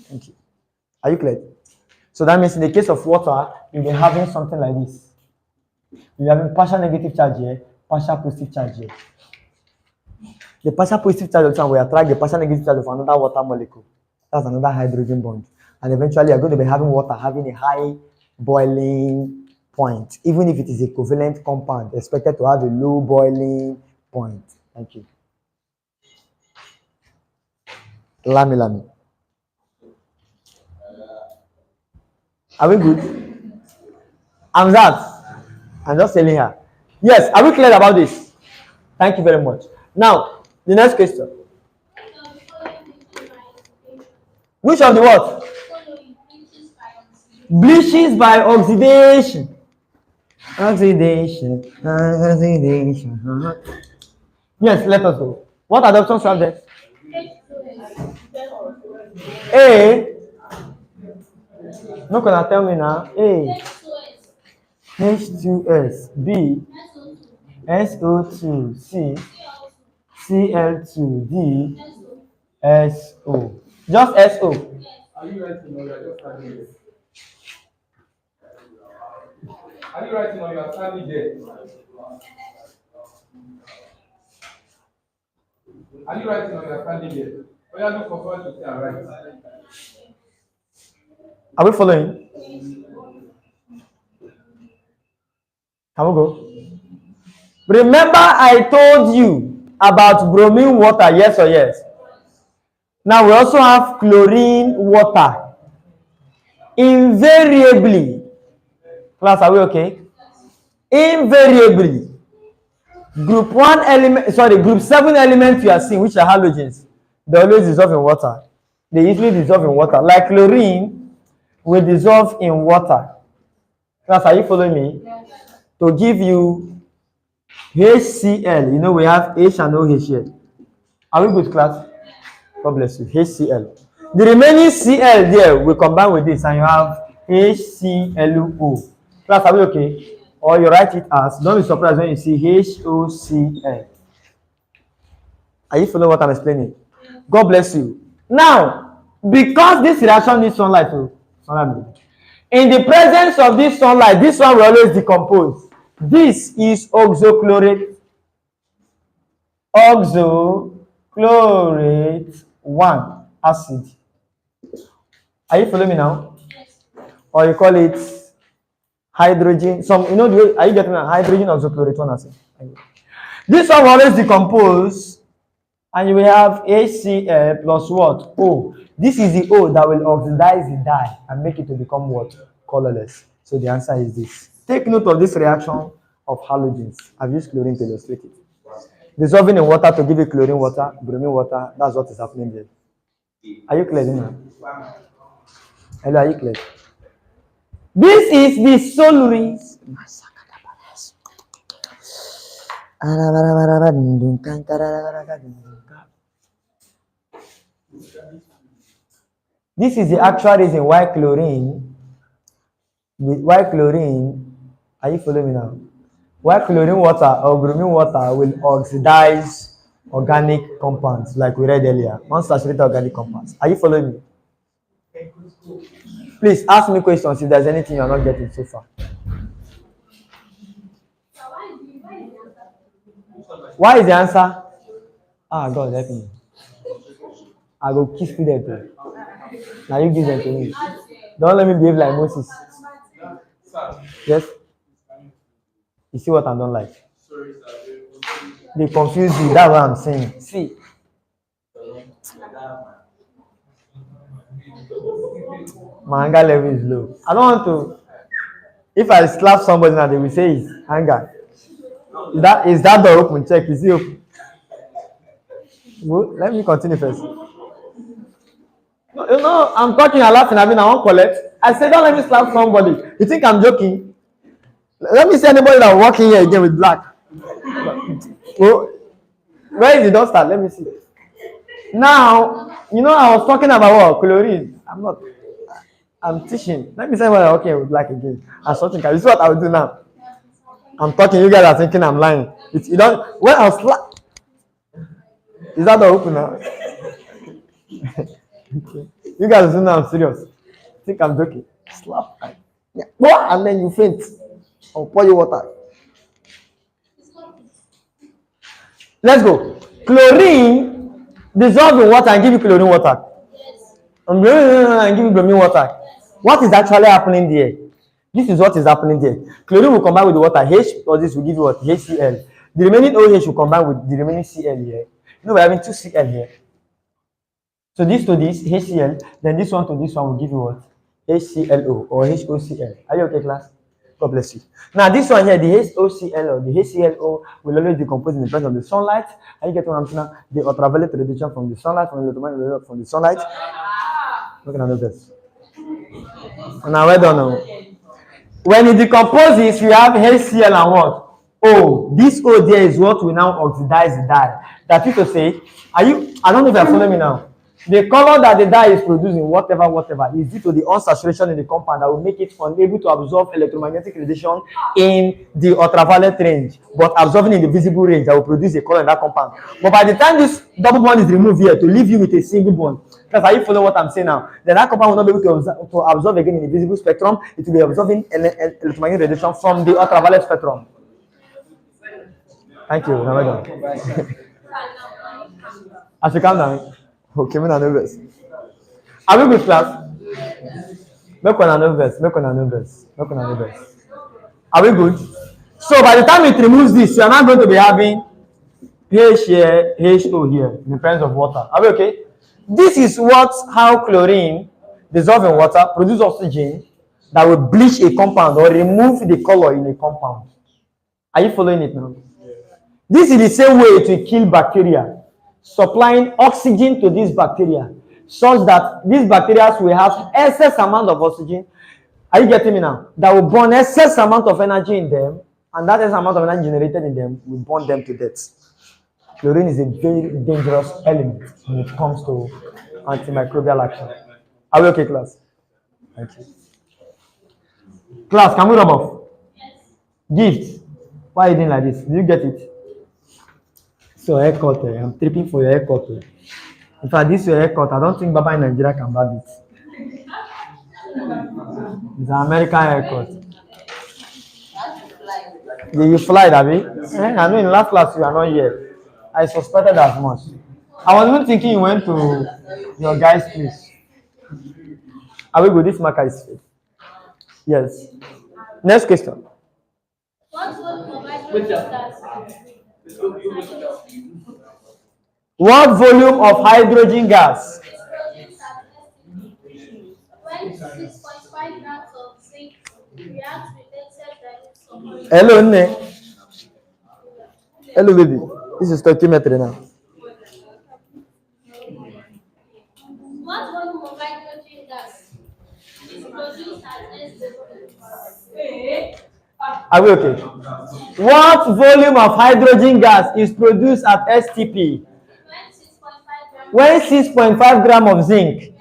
Thank you. Are you clear? So that means in the case of water, you'll be having something like this. You're having partial negative charge here, partial positive charge here. The partial positive charge of the will attract the partial negative charge of another water molecule. That's another hydrogen bond. And eventually you're going to be having water having a high boiling point. Even if it is a covalent compound, expected to have a low boiling point. Thank you. Lami. Are we good? I'm just telling her. Yes, are we clear about this? Thank you very much. Now, the next question. Which of the what? Bleaches by oxidation. Oxidation. Yes, let us go. What are the options you have there? A. No gonna tell me now. A. H2S. B. SO2. C. Cl2. D. SO. Just SO. Are you writing or you are just standing there? Are you writing or you are standing there? Are you writing or you are standing there? Or you are looking for someone to say and write? Are we following? Can we go? Remember I told you about bromine water, yes or yes? Now we also have chlorine water. Invariably, class, are we okay? Invariably, group 7 elements you are seeing, which are halogens, they always dissolve in water. They easily dissolve in water. Like chlorine will dissolve in water. Class, are you following me? To give you HCl, you know we have H and OH here. Are we good, class? God bless you. HCl. The remaining Cl there will combine with this and you have HClO. Class, are we okay? Or you write it as, don't be surprised when you see HOCl. Are you following what I'm explaining? God bless you. Now, because this reaction needs sunlight, in the presence of this sunlight, this one will always decompose. This is oxochlorate. Oxochlorate 1 acid. Are you following me now? Or you call it hydrogen. Some, you know, the way, are you getting a hydrogen oxochlorate 1 acid? This one will always decompose, and you will have HCl plus what? O. This is the O that will oxidize the dye and make it to become what? Colorless. So the answer is this. Take note of this reaction of halogens. I've used chlorine to illustrate it. Dissolving in water to give you chlorine water, bromine water. That's what is happening there. Are you clear now? Hello, are you clear? This is the soluries. This is the actual reason why chlorine, are you following me now? Why chlorine water or bromine water will oxidize organic compounds like we read earlier, unsaturated organic compounds. Are you following me? Please ask me questions if there's anything you're not getting so far. Why is the answer? Ah, God help me. I go kiss student too. Now you give them to me. Don't let me behave like Moses. Yes? You see what I don't like? They confuse you. That's what I'm saying. See. My anger level is low. I don't want to. If I slap somebody now, they will say it's anger. Is that door open? Check. Is it open? Well, let me continue first. No, I'm talking and laughing. I mean, I won't collect. I said, don't let me slap somebody. You think I'm joking? Let me see anybody that walk in here again with black. Oh, where is the dust at? Let me see. Now, I was talking about what? Chlorine. I'm teaching. Let me see anybody that walk in with black again. And something. You see what I will do now? I'm talking. You guys are thinking I'm lying. You don't. When I slap. Is that the open now? Okay. You guys know I'm serious. Think I'm joking. Slap. Yeah. And then you faint. I'll pour you water. Let's go. Chlorine dissolve in water and give you chlorine water. Yes. And give you bromine water. What is actually happening there? This is what is happening there. Chlorine will combine with the water. H or this will give you what? HCl. The remaining OH will combine with the remaining Cl here. We're having two Cl here. So this to this, HCl, then this one to this one will give you what? HClO or HOCl. Are you okay, class? God bless you. Now this one here, the HOCl or the HClO will always decompose in the presence of the sunlight. Are you getting what I'm saying now? The ultraviolet radiation from the sunlight, from the sunlight. Look at this. Now well done now. When it decomposes, we have HCl and what? O. This O there is what we now oxidize the dye. That is to say, I don't know if you are following me now. The color that the dye is producing, whatever, is due to the unsaturation in the compound that will make it unable to absorb electromagnetic radiation in the ultraviolet range, but absorbing in the visible range that will produce a color in that compound. But by the time this double bond is removed here to leave you with a single bond, because are you following what I'm saying now? Then that compound will not be able to absorb again in the visible spectrum. It will be absorbing electromagnetic radiation from the ultraviolet spectrum. Thank you. Now we're done. I should calm down. Okay, I'm nervous. Are we good, class? Make one nervous. Are we good? So by the time it removes this, you are not going to be having H here, HO here in the presence of water. Are we okay? This is how chlorine dissolve in water, produce oxygen that will bleach a compound or remove the color in a compound. Are you following it now? This is the same way it will kill bacteria, supplying oxygen to these bacteria, such that these bacteria will have excess amount of oxygen. Are you getting me now? That will burn excess amount of energy in them, and that excess amount of energy generated in them will burn them to death. Chlorine is a very dangerous element when it comes to antimicrobial action. Are we okay, class? Thank you. Class, can we rub off? Yes. Gift. Why are you doing like this? Did you get it? So haircut, I'm tripping for your haircut. In fact, this your haircut. I don't think Baba in Nigeria can buy it. It's an American haircut. You fly, Abby? I know in last class you are not here. I suspected as much. I was even thinking you went to your guy's place. Are we good? This marker is fake. Yes. Next question. What volume of hydrogen gas? When 6.5 grams of zinc reacts with excess dilute sulfuric. Hello, Nne. Hello, baby. This is stoichiometry now. What volume of hydrogen gas is produced at S0? Are we okay? What volume of hydrogen gas is produced at STP When 6.5 grams when 6.5 gram of zinc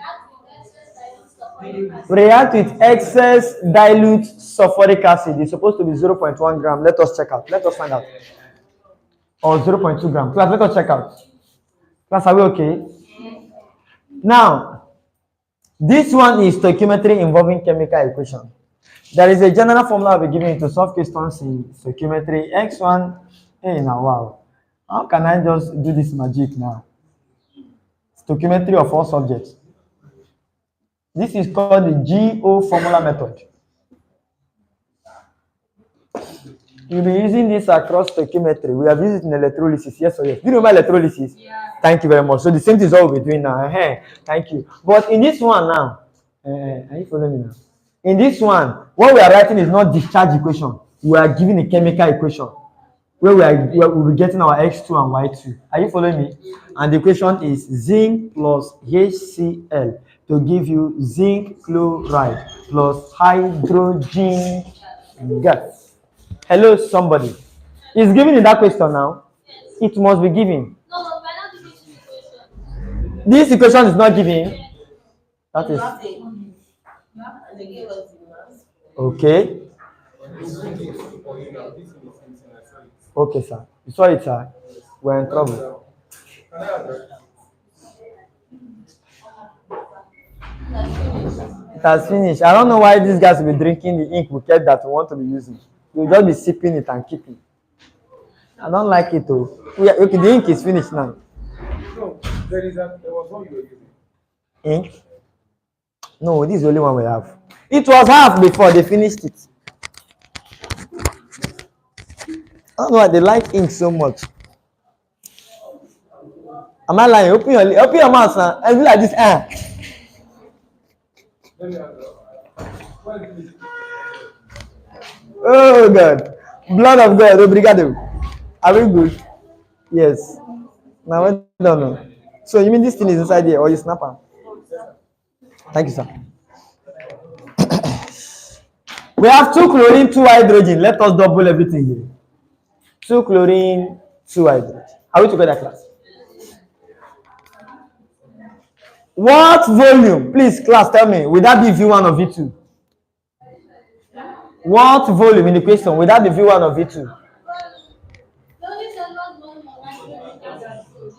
react with excess dilute sulfuric acid? react with excess dilute sulfuric acid? It's supposed to be 0.1 gram. Let us check out. Let us find out. Or 0.2 gram. Class, let us check out. Class, are we okay? Now, this one is stoichiometry involving chemical equation. There is a general formula I'll be giving you to solve questions in stoichiometry. X1, hey, now wow. How can I just do this magic now? Stoichiometry of all subjects. This is called the GO formula method. You'll be using this across stoichiometry. We have used it in electrolysis, yes or yes? Do you remember electrolysis? Yeah. Thank you very much. So the same thing is all we're doing now. Thank you. But in this one now, are you following me now? In this one, what we are writing is not discharge equation. We are giving a chemical equation where we'll be getting our X2 and Y2. Are you following me? And the equation is zinc plus HCl to give you zinc chloride plus hydrogen gas. Hello, somebody. Is given in that question now? Yes. It must be given. No, we're not giving this equation. This equation is not given. That is Nothing. And they gave us the mass. okay. Okay, sir. You saw it, sir. We're in trouble. It has finished. I don't know why these guys will be drinking the ink we kept that we want to be using. You'll just be sipping it and keeping. I don't like it though. Yeah, okay, the ink is finished now. No, there was one you were using. Ink? No, this is the only one we have. It was half before they finished it. I don't know why they like ink so much. Am I lying? Open your mouth now. I do like this. Let me ask you. Oh God. Blood of God. Obrigado. Are we good? Yes. Now I don't know. So you mean this thing is inside here or you snap am? Thank you, sir. We have 2 chlorine, 2 hydrogen. Let us double everything here. 2 chlorine, 2 hydrogen. Are we together, class? What volume? Please, class, tell me. Will that be V1 or V2? What volume in the question? Will that be V1 or V2?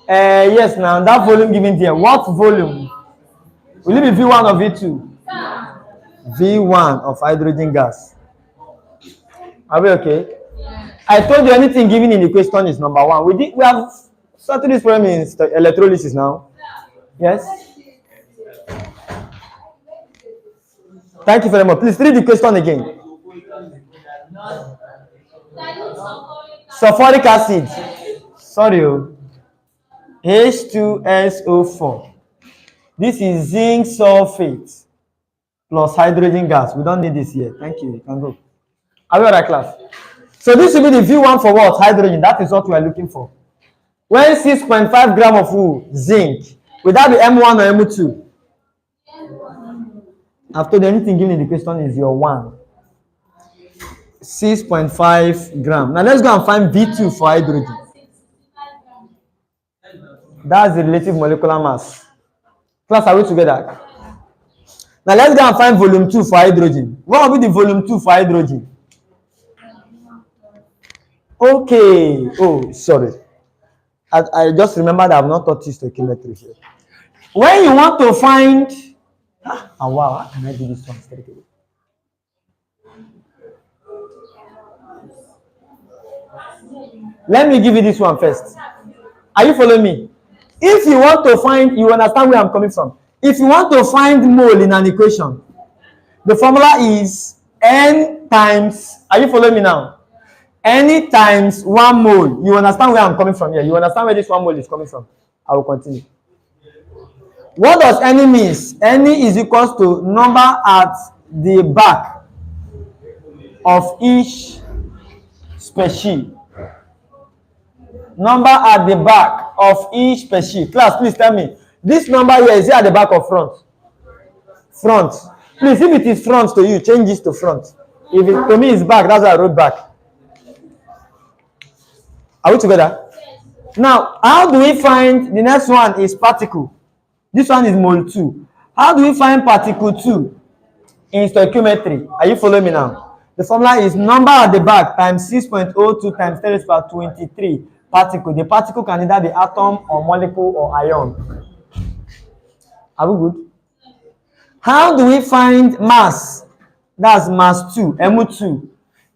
Yes, now that volume given there. What volume? Will it be V1 or V2? V1 of hydrogen gas. Are we okay? I told you anything given in the question is number 1. We have started this problem in electrolysis now. Yes? Thank you very much. Please read the question again. Sulfuric acid. Sorry. H2SO4. This is zinc sulfate plus hydrogen gas. We don't need this here. Thank you. You can go. Are we all right, class? So this will be the V1 for what? Hydrogen. That is what we are looking for. When 6.5 gram of zinc, will that be M1 or M2? After the anything given in the question is your 1. 6.5 gram. Now let's go and find V2 for hydrogen. That's the relative molecular mass. Class, are we together? Now let's go and find volume 2 for hydrogen. What will be the volume 2 for hydrogen? Okay. Oh, sorry. I just remembered I have not taught you stoichiometry here. When you want to find... wow, how can I do this one straight away? Let me give you this one first. Are you following me? If you want to find, you understand where I'm coming from. If you want to find mole in an equation, the formula is N times, are you following me now? N times 1 mole. You understand where I'm coming from here? You understand where this 1 mole is coming from? I will continue. What does N means? N is equals to number at the back of each species. Number at the back of each species. Class, please tell me. This number here, is it at the back or front? Front. Please, if it is front to you, change this to front. If it, to me it's back, that's why I wrote back. Are we together? Now, how do we find the next one is particle? This one is mole 2. How do we find particle 2 in stoichiometry? Are you following me now? The formula is number at the back times 6.02 times 10 to the power 23 particle. The particle can either be atom or molecule or ion. Are we good? How do we find mass? That's mass 2, Mu2,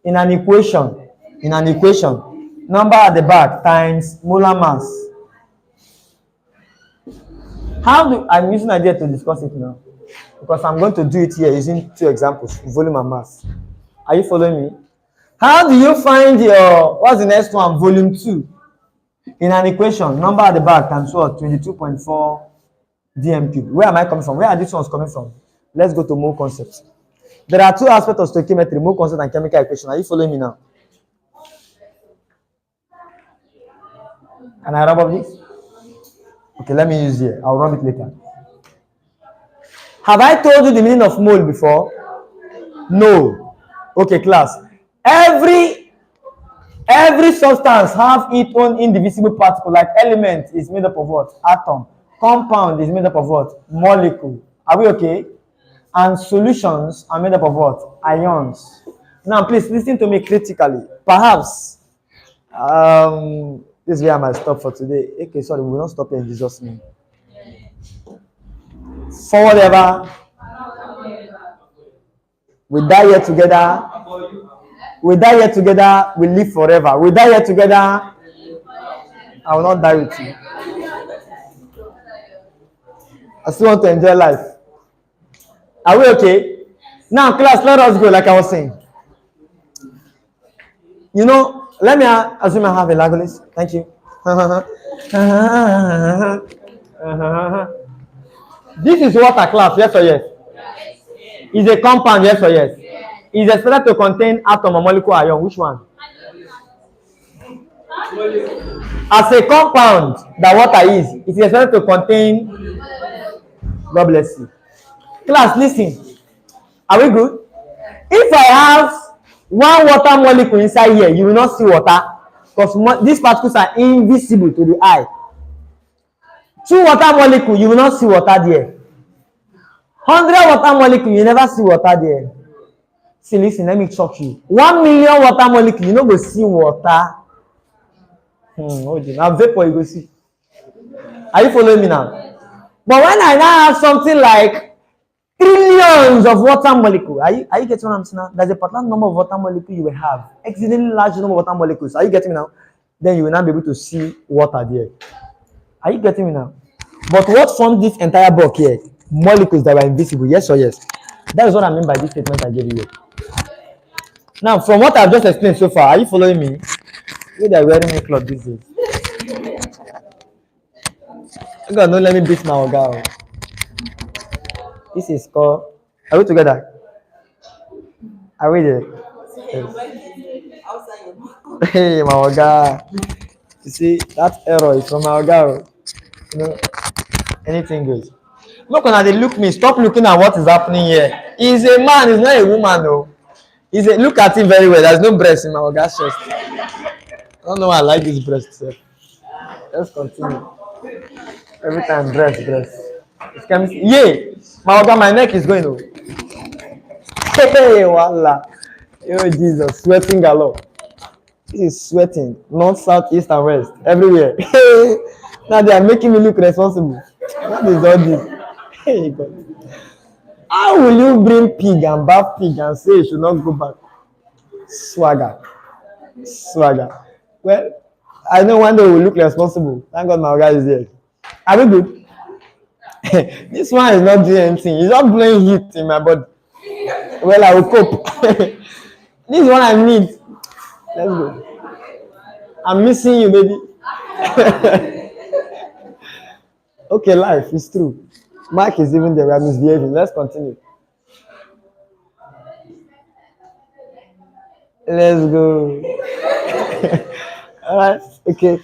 in an equation. In an equation. Number at the back times molar mass. How do I'm using idea to discuss it now? Because I'm going to do it here using 2 examples, volume and mass. Are you following me? How do you find your, what's the next one? Volume 2. In an equation, number at the back times what? 22.4 dm cube. Where am I coming from? Where are these ones coming from? Let's go to mole concept. There are 2 aspects of stoichiometry, mole concept and chemical equation. Are you following me now? Can I rub up this? Okay, let me use here. I'll rub it later. Have I told you the meaning of mole before? No. Okay, class. Every substance have its own indivisible particle. Like element is made up of what? Atom. Compound is made up of what? Molecule. Are we okay? And solutions are made up of what? Ions. Now, please listen to me critically. Perhaps this is where I might stop for today. Okay, sorry, we will not stop here in Jesus' name. Forward ever. We die here together. We die here together. We live forever. We die here together. I will not die with you. I still want to enjoy life. Are we okay? Now, class, let us go like I was saying. You know, let me assume I have a Lagos. Thank you. This is water, class, yes or yes? Is a compound, yes or yes? Is expected to contain atom or molecule ion. Which one? As a compound that water is, it is expected to contain. God bless you. Class, listen. Are we good? If I have one water molecule inside here, you will not see water because these particles are invisible to the eye. 2 water molecules, you will not see water there. 100 water molecules, you never see water there. See, listen, let me shock you. 1 million water molecules, you no go see water. Now vapor, you go see. Are you following me now? But when I now have something like trillions of water molecules, are you getting what I'm saying now? There's a particular number of water molecules you will have. Exceedingly large number of water molecules. Are you getting me now? Then you will not be able to see water there. Are you getting me now? But what formed this entire bulk here? Molecules that were invisible, yes or yes? That is what I mean by this statement I gave you. Now, from what I've just explained so far, are you following me? Maybe they're wearing a cloth these days. God, don't let me beat my oga. This is called. Are we together? Are we there? Yes. Hey, my oga. You see, that error is from my oga. You know, anything goes. Look when they look me. Stop looking at what is happening here. He's a man. He's not a woman, though. Look at him very well. There's no breast in my oga's chest. I don't know why I like this breast. Sir. Let's continue. Every time, breast. It's coming. Yeah, my oga, my neck is going to. Hey, voila. Oh, Jesus, sweating galore. This is sweating. North, south, east, and west. Everywhere. Now they are making me look responsible. What is all this? Hey, God. How will you bring pig and bath pig and say you should not go back? Swagger. Well, I know one day we will look responsible. Thank God my guy is here. Are we good? This one is not doing anything. He's not blowing heat in my body. Well, I will cope. This is what I need. Let's go. I'm missing you, baby. Okay, life is true. Mark is even there. We are misbehaving. Let's continue. Let's go. All right. Okay.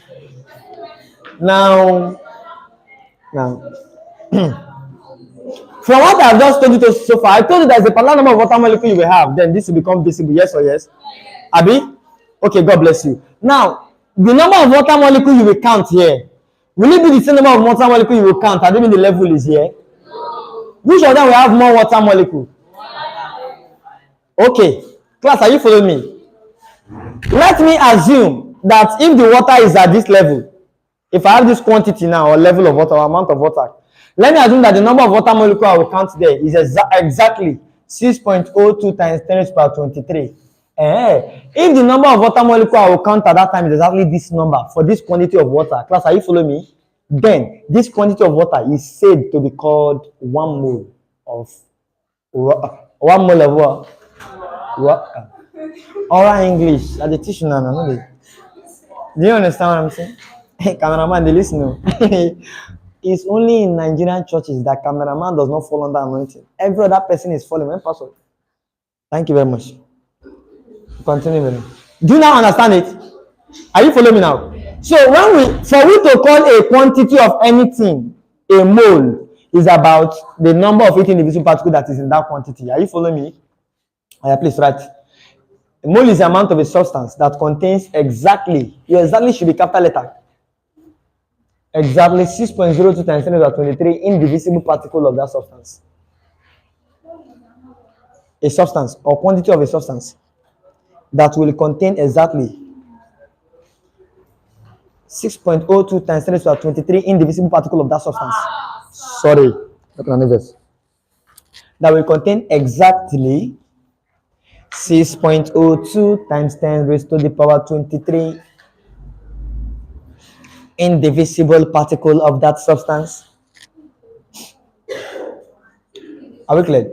Now. From what I've just told you so far, I told you there's a particular number of water molecule you will have. Then this will become visible. Yes or yes? Abi? Okay, God bless you. Now, the number of water molecule you will count here, will it be the same number of water molecule you will count? I don't mean the level is here. Which of them will have more water molecule? Okay. Class, are you following me? Let me assume that if the water is at this level, if I have this quantity now or level of water or amount of water, let me assume that the number of water molecule I will count there is exactly 6.02 times 10 raised to the power 23. If the number of water molecule I will count at that time is exactly this number for this quantity of water, class, are you following me? Then this quantity of water is said to be called 1 mole of 1 mole of what? Oral English. I teach you now. Do you understand what I'm saying? Hey, cameraman, they listen. It's only in Nigerian churches that cameraman does not fall under anointing. Every other person is falling. When pastor. Thank you very much. Continue with it. Do you now understand it? Are you following me now? So for we to call a quantity of anything a mole is about the number of each indivisible particle that is in that quantity. Are you following me? Please write. A mole is the amount of a substance that contains exactly, your exactly should be capital letter, exactly 6.02 times 10 to the 23 indivisible particle of that substance. A substance or quantity of a substance that will contain exactly 6.02 times 10 to the 23 indivisible particle of that substance. Sorry, that will contain exactly 6.02 times 10 raised to the power 23 indivisible particle of that substance. Are we clear?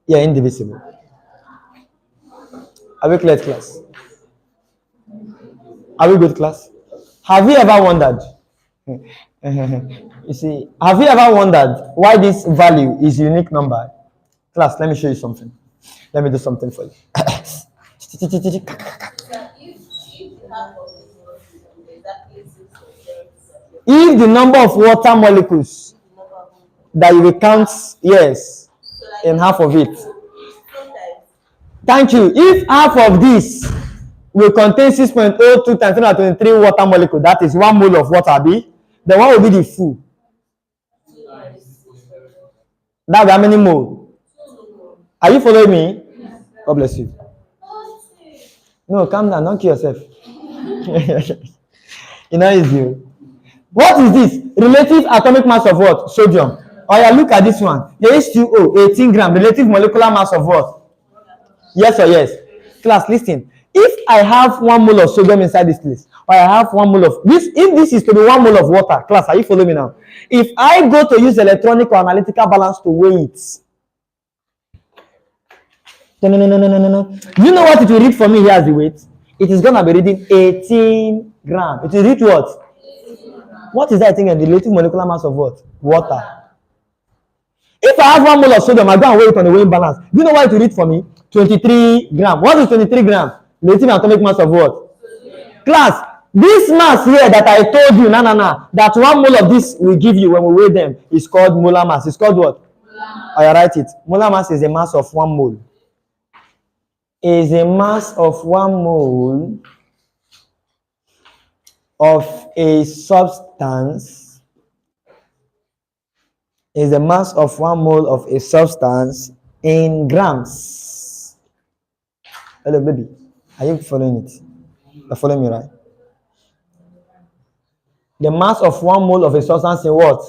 Yeah, indivisible. Are we clear, class? Are we good, class? Have you ever wondered? You see, have you ever wondered why this value is unique number? Class, let me show you something. Let me do something for you. So if you have all these molecules and there's that If the number of water molecules that you will count, yes, in half of it. Thank you. If half of this will contain 6.02 times 1023 water molecule, that is 1 mole of water, then what will be the full? That will be how many mole? Are you following me? God bless you. No, calm down. Don't kill yourself. You know it's you. What is this? Relative atomic mass of what? Sodium. Oh yeah, look at this one. The H2O, 18 gram. Relative molecular mass of what? Yes or yes? Class, listen. If I have 1 mole of sodium inside this place, or I have 1 mole of this, if this is to be 1 mole of water, class, are you following me now? If I go to use electronic or analytical balance to weigh it, no. You know what it will read for me here as the weight? It is gonna be reading 18 gram. It will read what? What is that thing? The relative molecular mass of what? Water. If I have 1 mole of sodium, I go and weigh it on the weighing balance. Do you know what it will read for me? 23 gram. What is 23 gram? Relative atomic mass of what? Class, this mass here that I told you, that 1 mole of this will give you when we weigh them is called molar mass. It's called what? I write it. Molar mass is a mass of 1 mole. Is a mass of 1 mole of a substance. Is a mass of 1 mole of a substance in grams. Hello, baby. Are you following it? You're following me, right? The mass of 1 mole of a substance in what?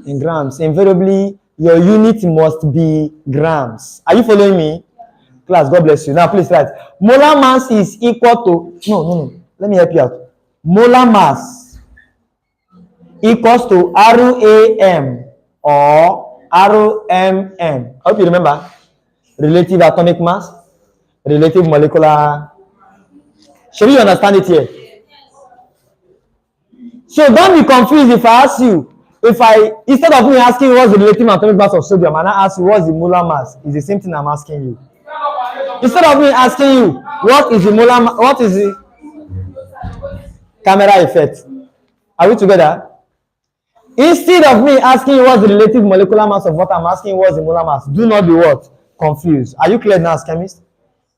In grams. Invariably, your unit must be grams. Are you following me? Class, God bless you. Now, please write. Molar mass is equal to... No. Let me help you out. Molar mass equals to RAM or RMM. I hope you remember. Relative atomic mass, relative molecular. Should you understand it here? So don't be confused if I ask you, instead of me asking what's the relative atomic mass of sodium, and I ask you what's the molar mass, it's the same thing I'm asking you. Instead of me asking you what is the molar mass, what is the camera effect? Are we together? Instead of me asking you what's the relative molecular mass of water, I'm asking you what's the molar mass. Do not be what? Confused. Are you clear now, as chemist?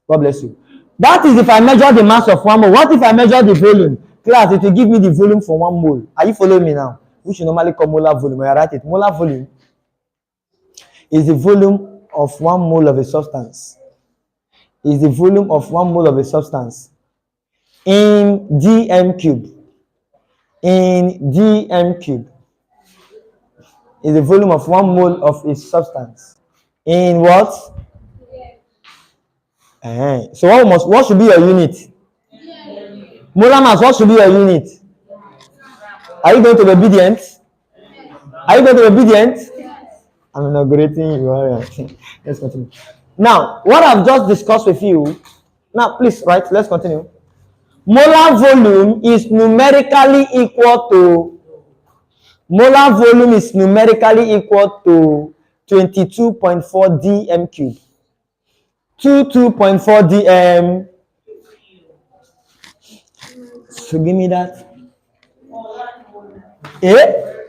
God bless you. That is if I measure the mass of 1 mole. What if I measure the volume? Class, it will give me the volume for 1 mole. Are you following me now? We should normally call molar volume. I write it. Molar volume is the volume of 1 mole of a substance. Is the volume of 1 mole of a substance in dm cube. In dm cube is the volume of 1 mole of a substance in what? So what should be your unit? Molar mass, what should be your unit? Are you going to be obedient? Are you going to be obedient? I'm inaugurating you. Let's continue. Now, what I've just discussed with you, now please, right, let's continue. Molar volume is numerically equal to 22.4 dm cube. 22.4 dm. So give me that.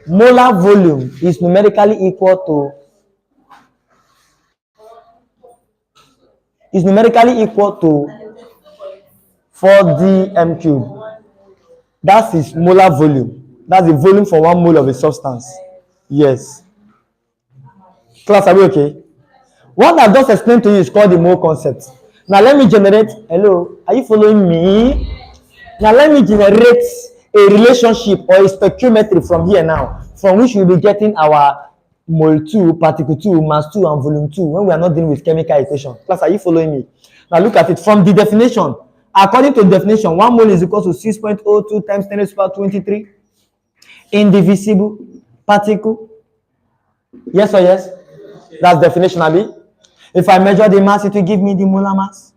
Molar volume is numerically equal to 4 dm cube. That is molar volume. That's the volume for 1 mole of a substance. Yes. Class, are we okay? What I've just explained to you is called the mole concept. Now let me generate. Hello, are you following me? Now let me generate a relationship or a stoichiometry from here now, from which we'll be getting our mole 2, particle 2, mass 2, and volume 2 when we are not dealing with chemical equation. Class, are you following me? Now look at it from the definition. According to the definition, 1 mole is equal to 6.02 times 10 to the power 23 indivisible particle. Yes or yes? That's definition, Abi. If I measure the mass, it will give me the molar mass.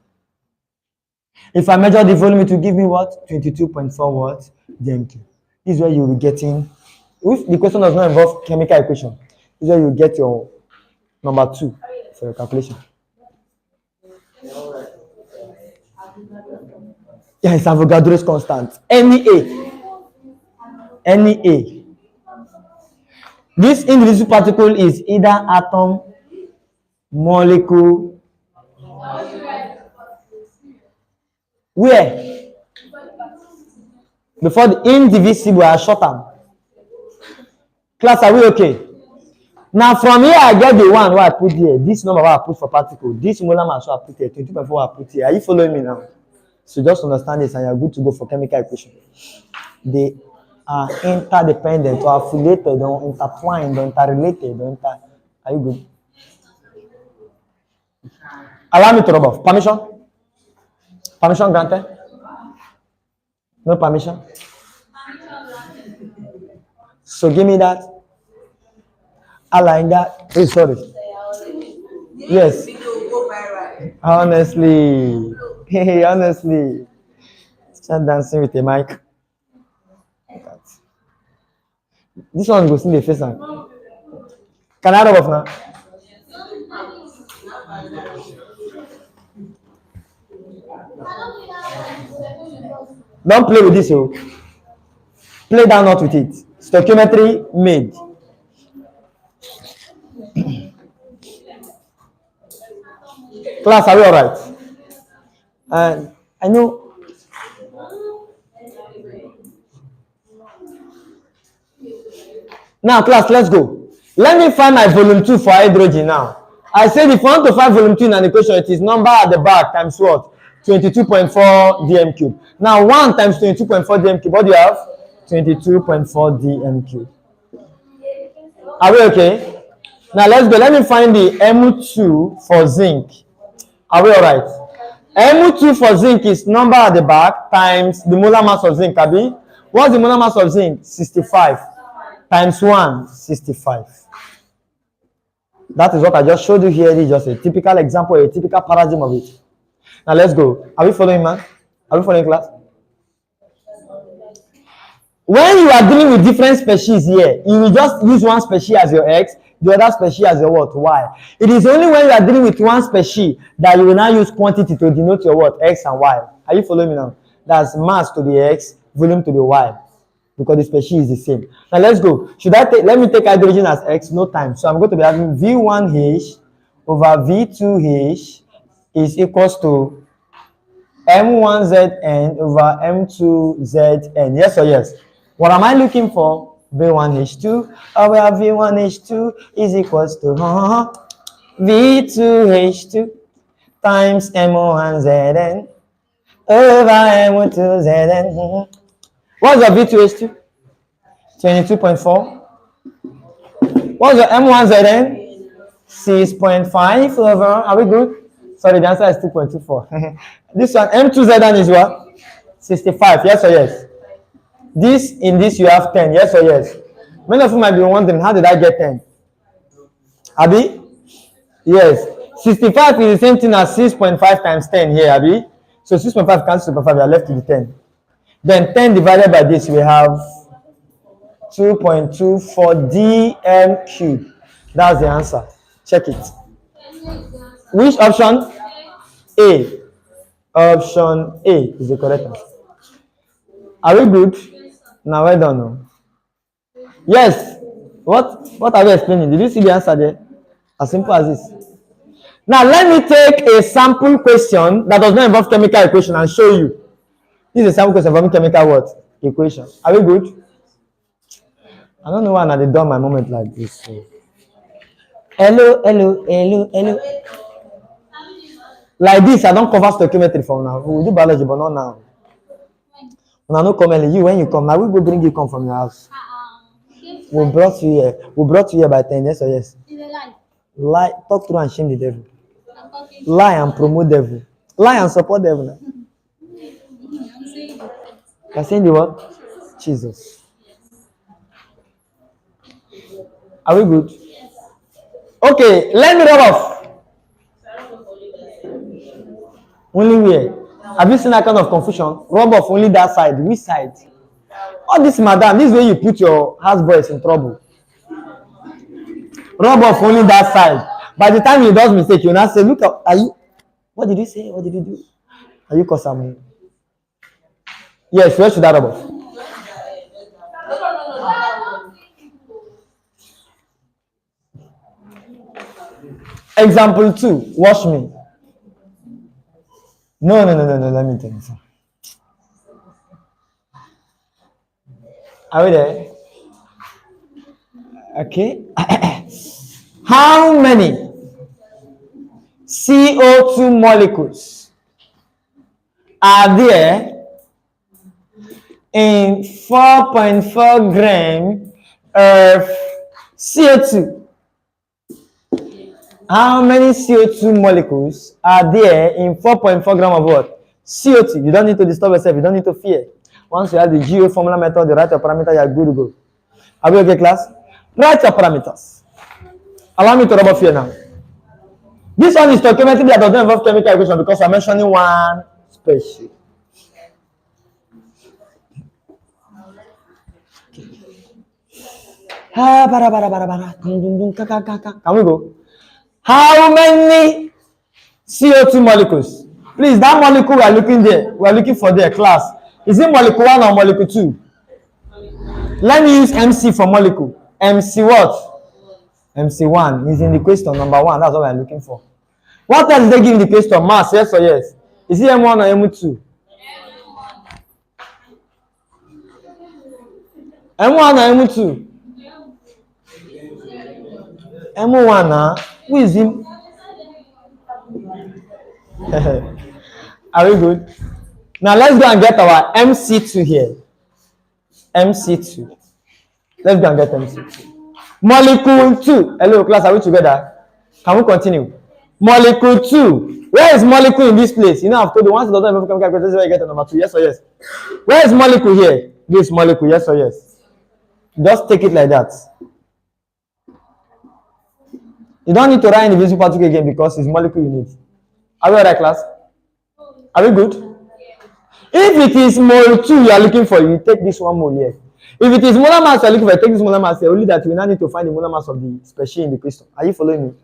If I measure the volume, it will give me what? 22.4 what? dm cube. This is where you will be getting, if the question does not involve chemical equation, this is where you get your number 2 for your calculation. Yeah, it's Avogadro's constant. Any A. This indivisible particle is either atom, molecule. Where? Before the indivisible, I short term. Class, are we okay? Now from here, I get the one where I put here. This number where I put for particle. This molar mass where I put here. 22.4 I put here. Are you following me now? So just understand this and you're good to go for chemical equation. They are interdependent or affiliated or intertwined or interrelated. Are you good? Allow me to rub off. Permission? Permission granted? No permission? So give me that. Align that. Oh, sorry. Yes. Honestly. Hey, honestly. Start dancing with a mic. This one goes in the face. Can I rub off now? Don't play with this, oh. Play down not with it. Stoichiometry made. Class, are we alright? And I know. Now, class, let's go. Let me find my volume 2 for hydrogen now. I said if you want to find volume 2 in an equation, it is number at the back times what? 22.4 dm cube. Now 1 times 22.4 dm cube, what do you have? 22.4 dm cube. Are we okay? Now let's go. Let me find the Mu2 for zinc. Are we alright? Mu2 for zinc is number at the back times the molar mass of zinc, Abi. What's the molar mass of zinc? 65 times 1, 65. That is what I just showed you here. This is just a typical example, a typical paradigm of it. Now let's go. Are we following, man? Are we following, class? When you are dealing with different species here, you will just use one species as your X, the other species as your what? Y. It is only when you are dealing with one species that you will now use quantity to denote your what? X and Y. Are you following me now? That's mass to the X, volume to the Y. because the species is the same. Now let's go. Let me take hydrogen as X, no time. So I'm going to be having V1H over V2H is equals to M1Zn over M2Zn. Yes or yes? What am I looking for? V1H2 over V1H2 is equals to V2H2 times M1Zn over M2Zn. What's your V2H2? 22.4. What's your M1Zn? 6.5 over. Are we good? Sorry, the answer is 2.24. This one, M2Zn is what? 65. Yes or yes? In this you have 10. Yes or yes? Many of you might be wondering, how did I get 10? Abi? Yes. 65 is the same thing as 6.5 times 10 here, Abi. So 6.5 cancels 2.5, we are left with the 10. Then 10 divided by this, we have 2.24 dm cubed. That's the answer. Check it. Which option? A. Option A is the correct answer. Are we good? Now well done. No? Yes. What are we explaining? Did you see the answer there? As simple as this. Now let me take a sample question that does not involve chemical equation and show you. This is a sample question involving chemical what? Equation. Are we good? I don't know why they done my moment like this. So. Hello. Like this, I don't cover stoichiometry for now. We will do biology, but not now. When I no come early, when you come, now we go bring you come from your house. We brought you here. We brought you here by 10, yes or yes? Lie, talk through and shame the devil. Lie and promote devil. Lie and support devil. You're saying the what? Jesus. Are we good? Okay, let me rub off. Only where? Have you seen that kind of confusion? Rub off only that side. Which side? All this, madam, this way you put your houseboys in trouble. Rub off only that side. By the time he does mistake, you now say, look up, are you? What did you say? What did you do? Are you Kosamu? Yes, where should I rub off? Example 2, wash me. No, let me tell you something. Are we there? Okay. How many CO2 molecules are there in 4.4 gram of CO2? How many CO2 molecules are there in 4.4 gram of what? CO2. You don't need to disturb yourself. You don't need to fear. Once you have the GO formula method, you write your parameter, you are good to go. Are we okay, class? Write your parameters. Allow me to rub off here now. This one is stoichiometry that does not involve chemical equation because I'm mentioning one species. Can we go? How many CO2 molecules? Please, that molecule we are looking there, we are looking for there, class. Is it molecule 1 or molecule 2? Let me use MC for molecule. MC what? MC1 is in the question number 1. That's what we are looking for. What else they give in the question? Mass, yes or yes? Is it M1 or M2? M1 or M2? M1, who is him? Are we good? Now let's go and get our MC2 here. MC2. Let's go and get MC2. Molecule 2. Hello class, are we together? Can we continue? Molecule 2. Where is molecule in this place? You know, I've told you once it doesn't have chemical equation, that's why you get a number 2. Yes or yes? Where is molecule here? This molecule, yes or yes? Just take it like that. You don't need to write invisible particle again because it's molecule you need. Are we alright, class? Are we good? If it is mole 2 you are looking for, you take this one mole here. If it is molar mass you are looking for, take this molar mass here. Only that we now need to find the molar mass of the species in the question. Are you following me?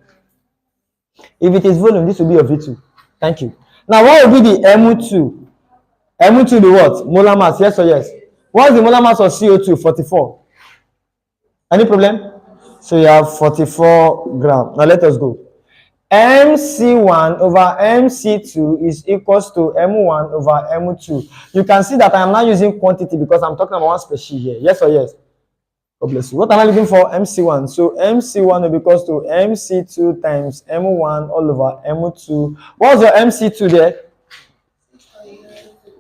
If it is volume, this will be your V2. Thank you. Now, what will be the M2? M2 the what? Molar mass, yes or yes? What's the molar mass of CO2? 44. Any problem? So you have 44 grams. Now let us go. MC1 over MC2 is equals to M1 over M2. You can see that I am not using quantity because I'm talking about one species here. Yes or yes? God bless you. What am I looking for? MC1. So MC1 will be equals to MC2 times M1 all over M2. What's your MC2 there?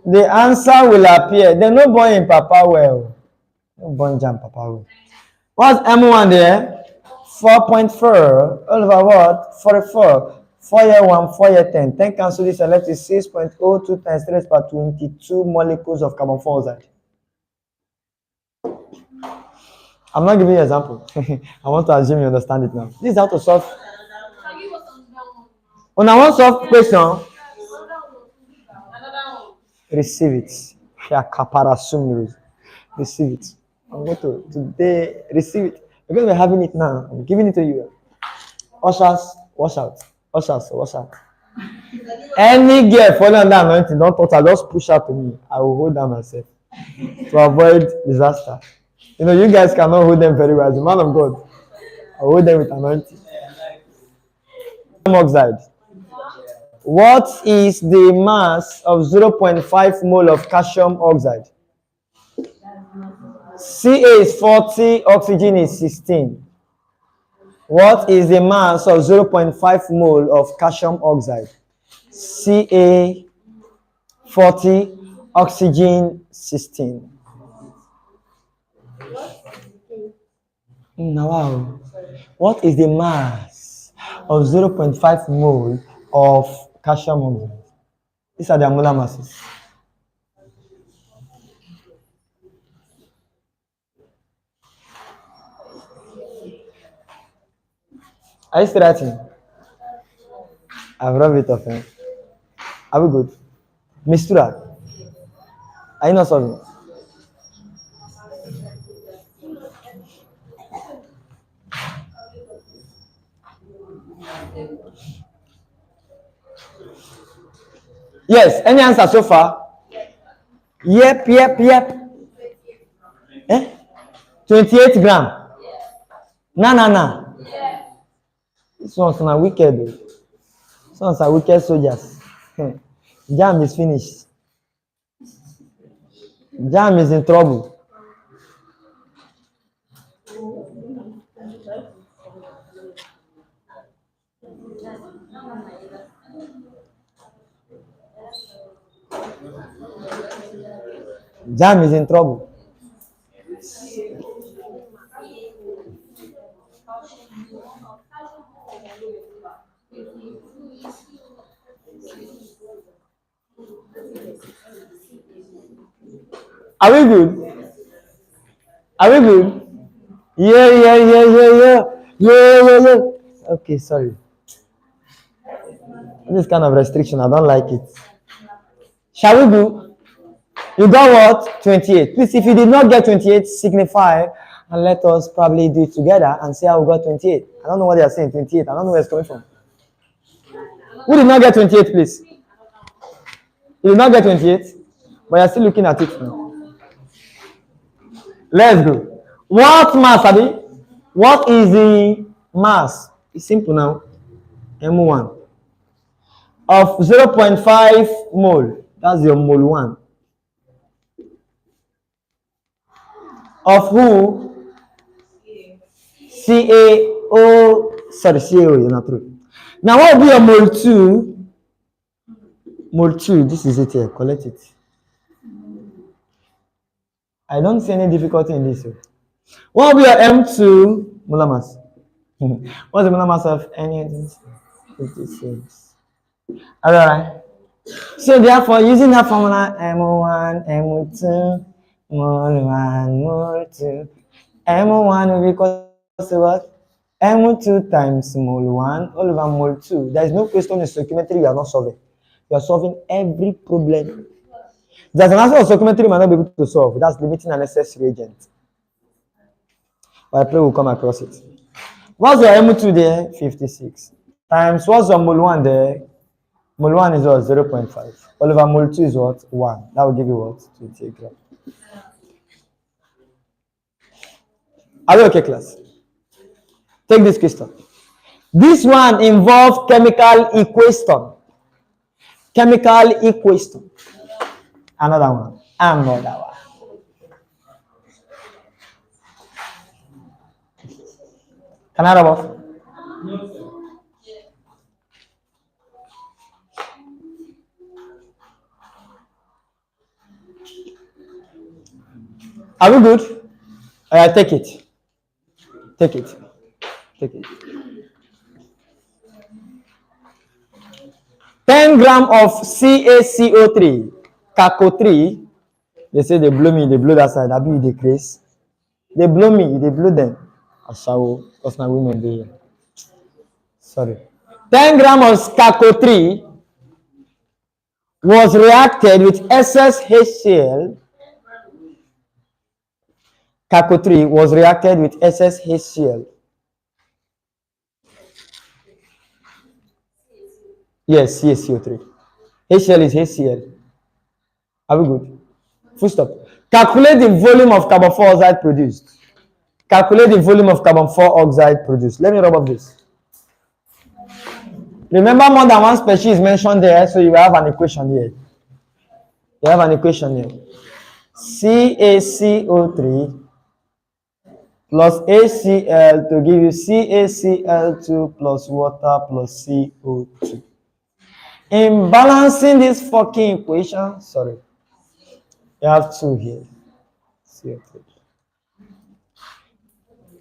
The answer will appear. There's no boy in Papa well. No boy in Jam Papa well. What's M1 there? 4.4 all over what? 44. 4 year 1, 4 year 10. 10 cancel this and left is 6.02 times 3 raised by 22 molecules of carbon dioxide. I'm not giving you an example. I want to assume you understand it now. This is how to solve. When I want to solve question, receive it. Receive it. I'm going to today receive it. Because we're having it now. I'm giving it to you. Ushers, wash out. Ushers, wash out. Any girl falling under anointing, don't touch her, just push her to me. I will hold down myself to avoid disaster. You know, you guys cannot hold them very well. As a man of God, I hold them with anointing. Oxide. What is the mass of 0.5 mole of calcium oxide? Ca is 40, oxygen is 16. What is the mass of 0.5 mole of calcium oxide? Ca 40, oxygen 16. Now, wow. What is the mass of 0.5 mole of calcium oxide? These are the molar masses. Are you still writing? I've rubbed it off. Are we good? Mistura, are you not solving? Yes, any answer so far? Yep. Eh? 28 gram. Nah. This one's not wicked. This one's are wicked soldiers. JAMB is finished. JAMB is in trouble. JAMB is in trouble. Are we good? Are we good? Yeah. Okay, sorry. This kind of restriction, I don't like it. Shall we do? You got what? 28. Please, if you did not get 28, signify and let us probably do it together and see how we got 28. I don't know what they are saying, 28. I don't know where it's coming from. Who did not get 28, please? You did not get 28, but you're still looking at it now. Let's go. What mass, Abi? What is the mass? It's simple now. M1 of 0.5 mole. That's your mole 1. Of who? CaO. Sorry, CaO, you're not true. Now, what will be your mole 2? Mole 2, this is it here. Collect it. I don't see any difficulty in this. What will be your M2 molar mass? What's the molar mass of any 56? Alright. So therefore, using that formula, M1, M2, mole 1, mole 2, M1 will be equal to what? M2 times mole 1 all over mole 2. There is no question in stoichiometry you are not solving. You are solving every problem. There's an answer of stoichiometry you might not be able to solve. That's limiting an excess reagent. But I pray we'll come across it. What's your M2 there? 56. Times what's your mole 1 there? Mole 1 is what? 0.5. All over mole 2 is what? 1. That will give you what? 28 grams. Are we okay, class? Take this question. This one involves chemical equation. Chemical equation. Another one. Another one. Can I rub off? Are we good? Take it. Take it. Take it. 10 gram of CaCO3, CaCO3. They say they blow me, they blow that side. I be the craze. They blow me, they blow them. I shall, because my women do here. Sorry. 10 gram of CaCO3 was reacted with excess HCl. CaCO3 was reacted with excess HCl. Yes, CaCO3. HCl is HCl. Are we good? Full stop. Calculate the volume of carbon 4 oxide produced. Calculate the volume of carbon 4 oxide produced. Let me rub up this. Remember, more than one species mentioned there, so you have an equation here. You have an equation here. CaCO3 plus HCl to give you CaCl2 plus water plus CO2. In balancing this fucking equation, sorry, you have 2 here. CO3.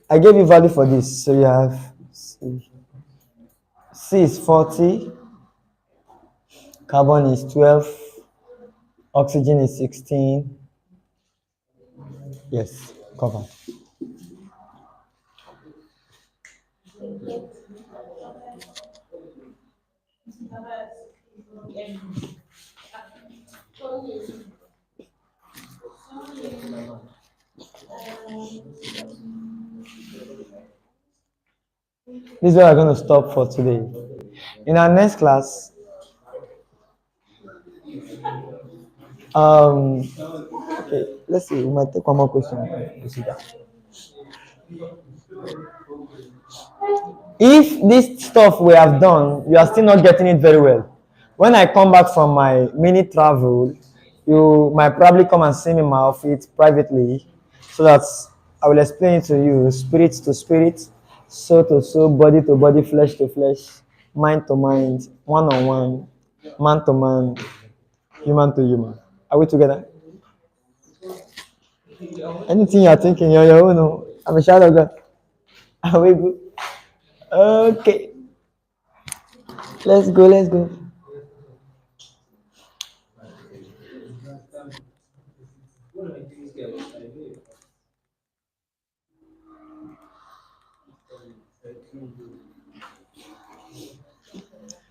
I gave you value for this, so you have C is 40, carbon is 12, oxygen is 16. Yes, covered. This is where we're going to stop for today. In our next class, okay, let's see, we might take one more question. If this stuff we have done, you are still not getting it very well, when I come back from my mini travel, you might probably come and see me in my office privately, so that I will explain it to you, spirit to spirit, soul to soul, body to body, flesh to flesh, mind to mind, one on one, man to man, human to human. Are we together? Anything you are thinking, you're your own. No? I'm a child of God. Are we good? Okay. Let's go, let's go.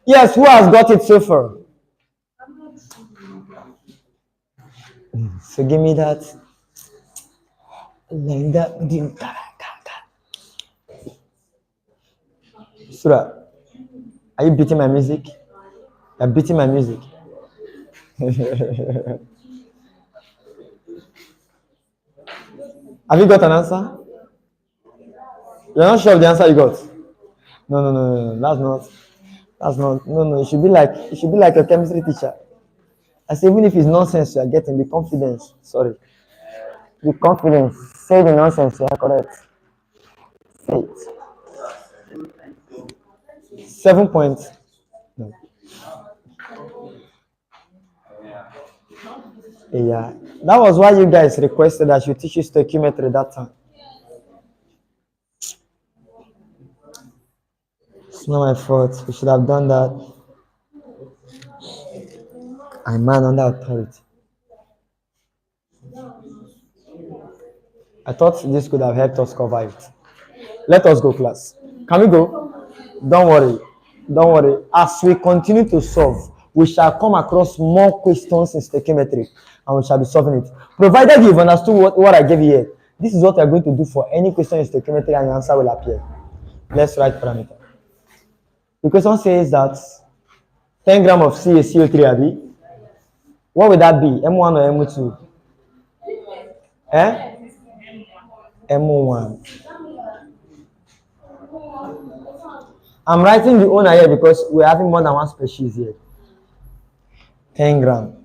Yes, who has got it so far? So give me that. Surah, are you beating my music? You're beating my music. Have you got an answer? You're not sure of the answer you got? No. That's not. No. It should be like a chemistry teacher. I say even if it's nonsense, you are getting the confidence. Sorry, the confidence. Say the nonsense. You are correct. Say it. 7 points. No. Yeah, that was why you guys requested I should teach you stoichiometry that time. It's not my fault. We should have done that. I'm man under authority. I thought this could have helped us cover it. Let us go, class. Can we go? Don't worry. Don't worry. As we continue to solve, we shall come across more questions in stoichiometry and we shall be solving it. Provided you've understood what I gave you here. This is what we are going to do for any question in stoichiometry and your answer will appear. Let's write parameter. The question says that 10 grams of CaCO3, Abi. What would that be? M1 or M2? M1. I'm writing the owner here because we're having more than one species here. 10 gram.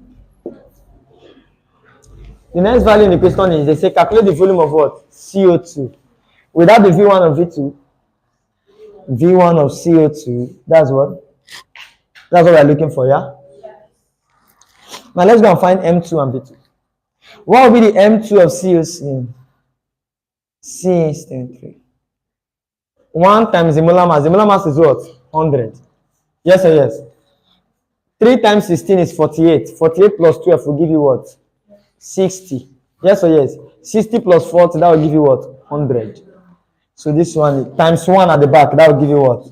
The next value in the question is they say calculate the volume of what? CO2. Without the V1 of V2, V1 of CO2, that's what? That's what we're looking for, yeah? Now let's go and find M2 and V2. What will be the M2 of CO2? C is 10.3. 1 times the molar mass. The molar mass is what? 100. Yes or yes? 3 times 16 is 48. 48 plus 12 will give you what? 60. Yes or yes? 60 plus 40, that will give you what? 100. So this one, times 1 at the back, that will give you what?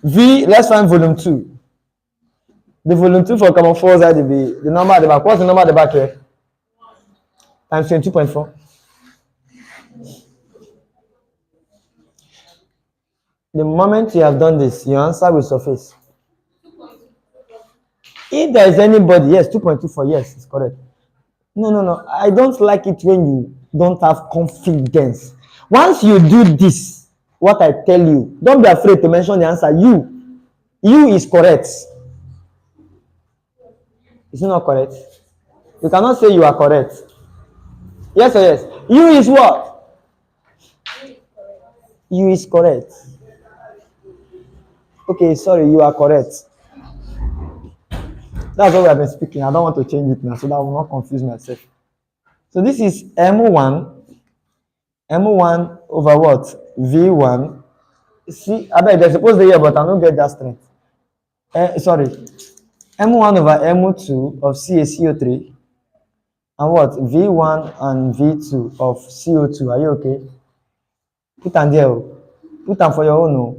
V, let's find volume 2. The volume 2 for carbon 4 side will be the number at the back. What's the number at the back here? Times 22.4. The moment you have done this, your answer will surface. If there is anybody, yes, 2.24, yes, it's correct. No. I don't like it when you don't have confidence. Once you do this, what I tell you, don't be afraid to mention the answer. You is correct. Is it not correct? You cannot say you are correct. Yes or yes? You is what? You is correct. Okay, sorry, you are correct. That's what we have been speaking. I don't want to change it now so that I will not confuse myself. So this is M1 over what? V1. See, I bet they're supposed to hear, but I don't get that strength. Sorry. M1 over M2 of CaCO3 and what? V1 and V2 of CO2. Are you okay? Put them there. Put them for your own. No.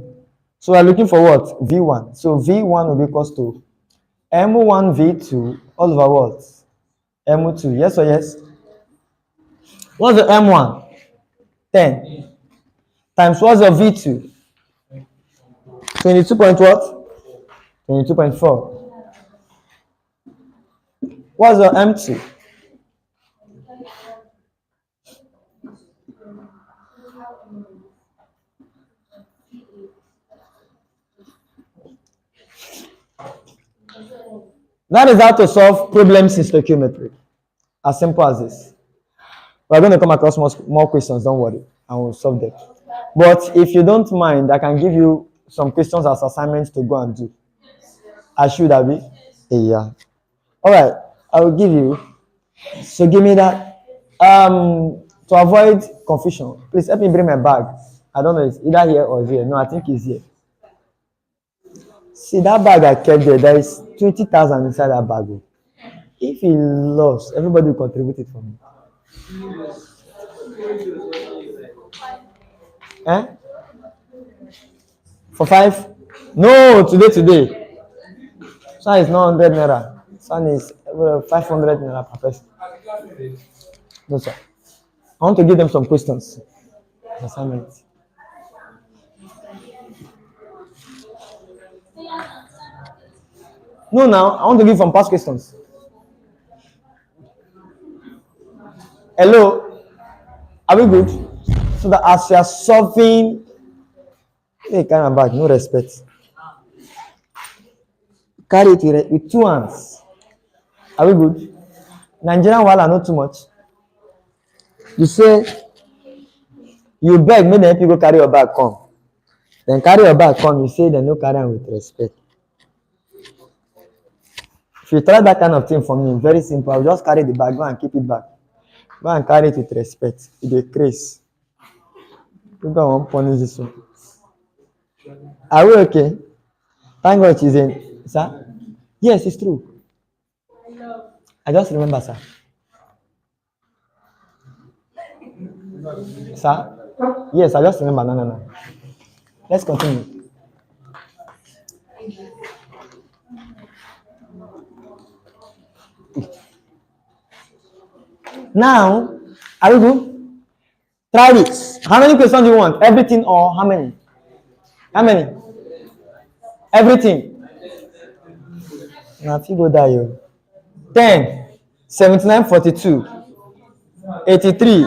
So we're looking for what? V1. So V1 will be equals to M1 V2 all over what? M2. Yes or yes? What's the M1? 10. Times what's the V2? 22 point what? 22.4. What's the M2? That is how to solve problems in stoichiometry. As simple as this. We're going to come across more questions, don't worry, and we'll solve them. But if you don't mind, I can give you some questions as assignments to go and do. I should have it. Yeah. All right, I will give you. So give me that. To avoid confusion, please help me bring my bag. I don't know, it's either here or here. No, I think it's here. See that bag I kept there. There is 20,000 inside that bag. If he lost, everybody will contribute it for me. Eh? For 5? No, today. So it's not 100 naira. Son is 500 naira per person. No, sir. I want to give them some questions. Assignment. No, now I want to give some past questions. Hello, are we good? So that as you are solving, hey, carry my bag, no respect. Carry it with 2 hands. Are we good? Nigerian wala not too much. You say you beg, make them people carry your bag come. Then carry your bag come. You say they no carry am with respect. If you try that kind of thing for me, very simple. I'll just carry the bag, go and keep it back. Go and carry it with respect. It's a craze. People won't punish this one. Are we okay? Thank God she's in. Sir? Yes, it's true. I just remember, sir. Sir? Yes, I just remember. No. Let's continue. Now, are we good? Try this. How many questions do you want? Everything or how many? How many? Everything. Now, if you go there, you 10, 79, 42, 83,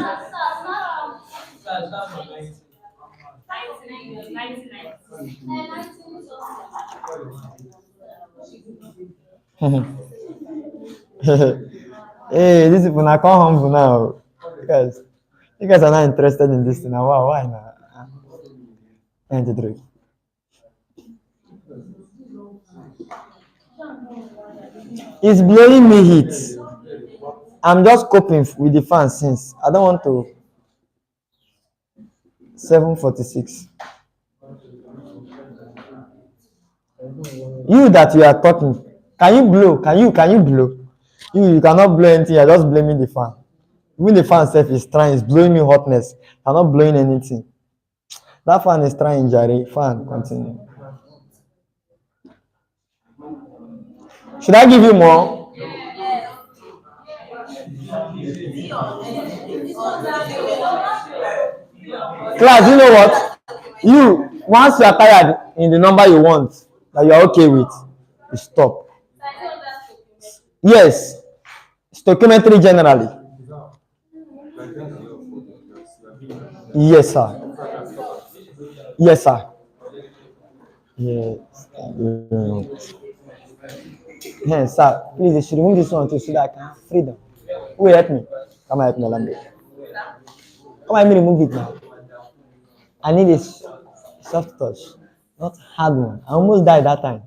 Hey, these people now come humble now. Because you guys are not interested in this thing now. Wow, why now? 93. It's blowing me heat. I'm just coping with the fan since. I don't want to. 7:46. You that you are talking, can you blow? Can you blow? You cannot blow anything. You're just blaming the fan. Even the fan itself is trying. It's blowing me hotness. I'm not blowing anything. That fan is trying, Jerry. Fan, continue. Should I give you more? Class, you know what? You, once you are tired in the number you want, that you are okay with, you stop. Yes, stoichiometry generally. Yes, sir. Yes, sir. Yes. Yes, sir. Please, they should remove this one too so that I can have freedom. Who will help me? Come and help me, Lambe. Come and help me remove it now. I need a soft touch, not hard one. I almost died that time.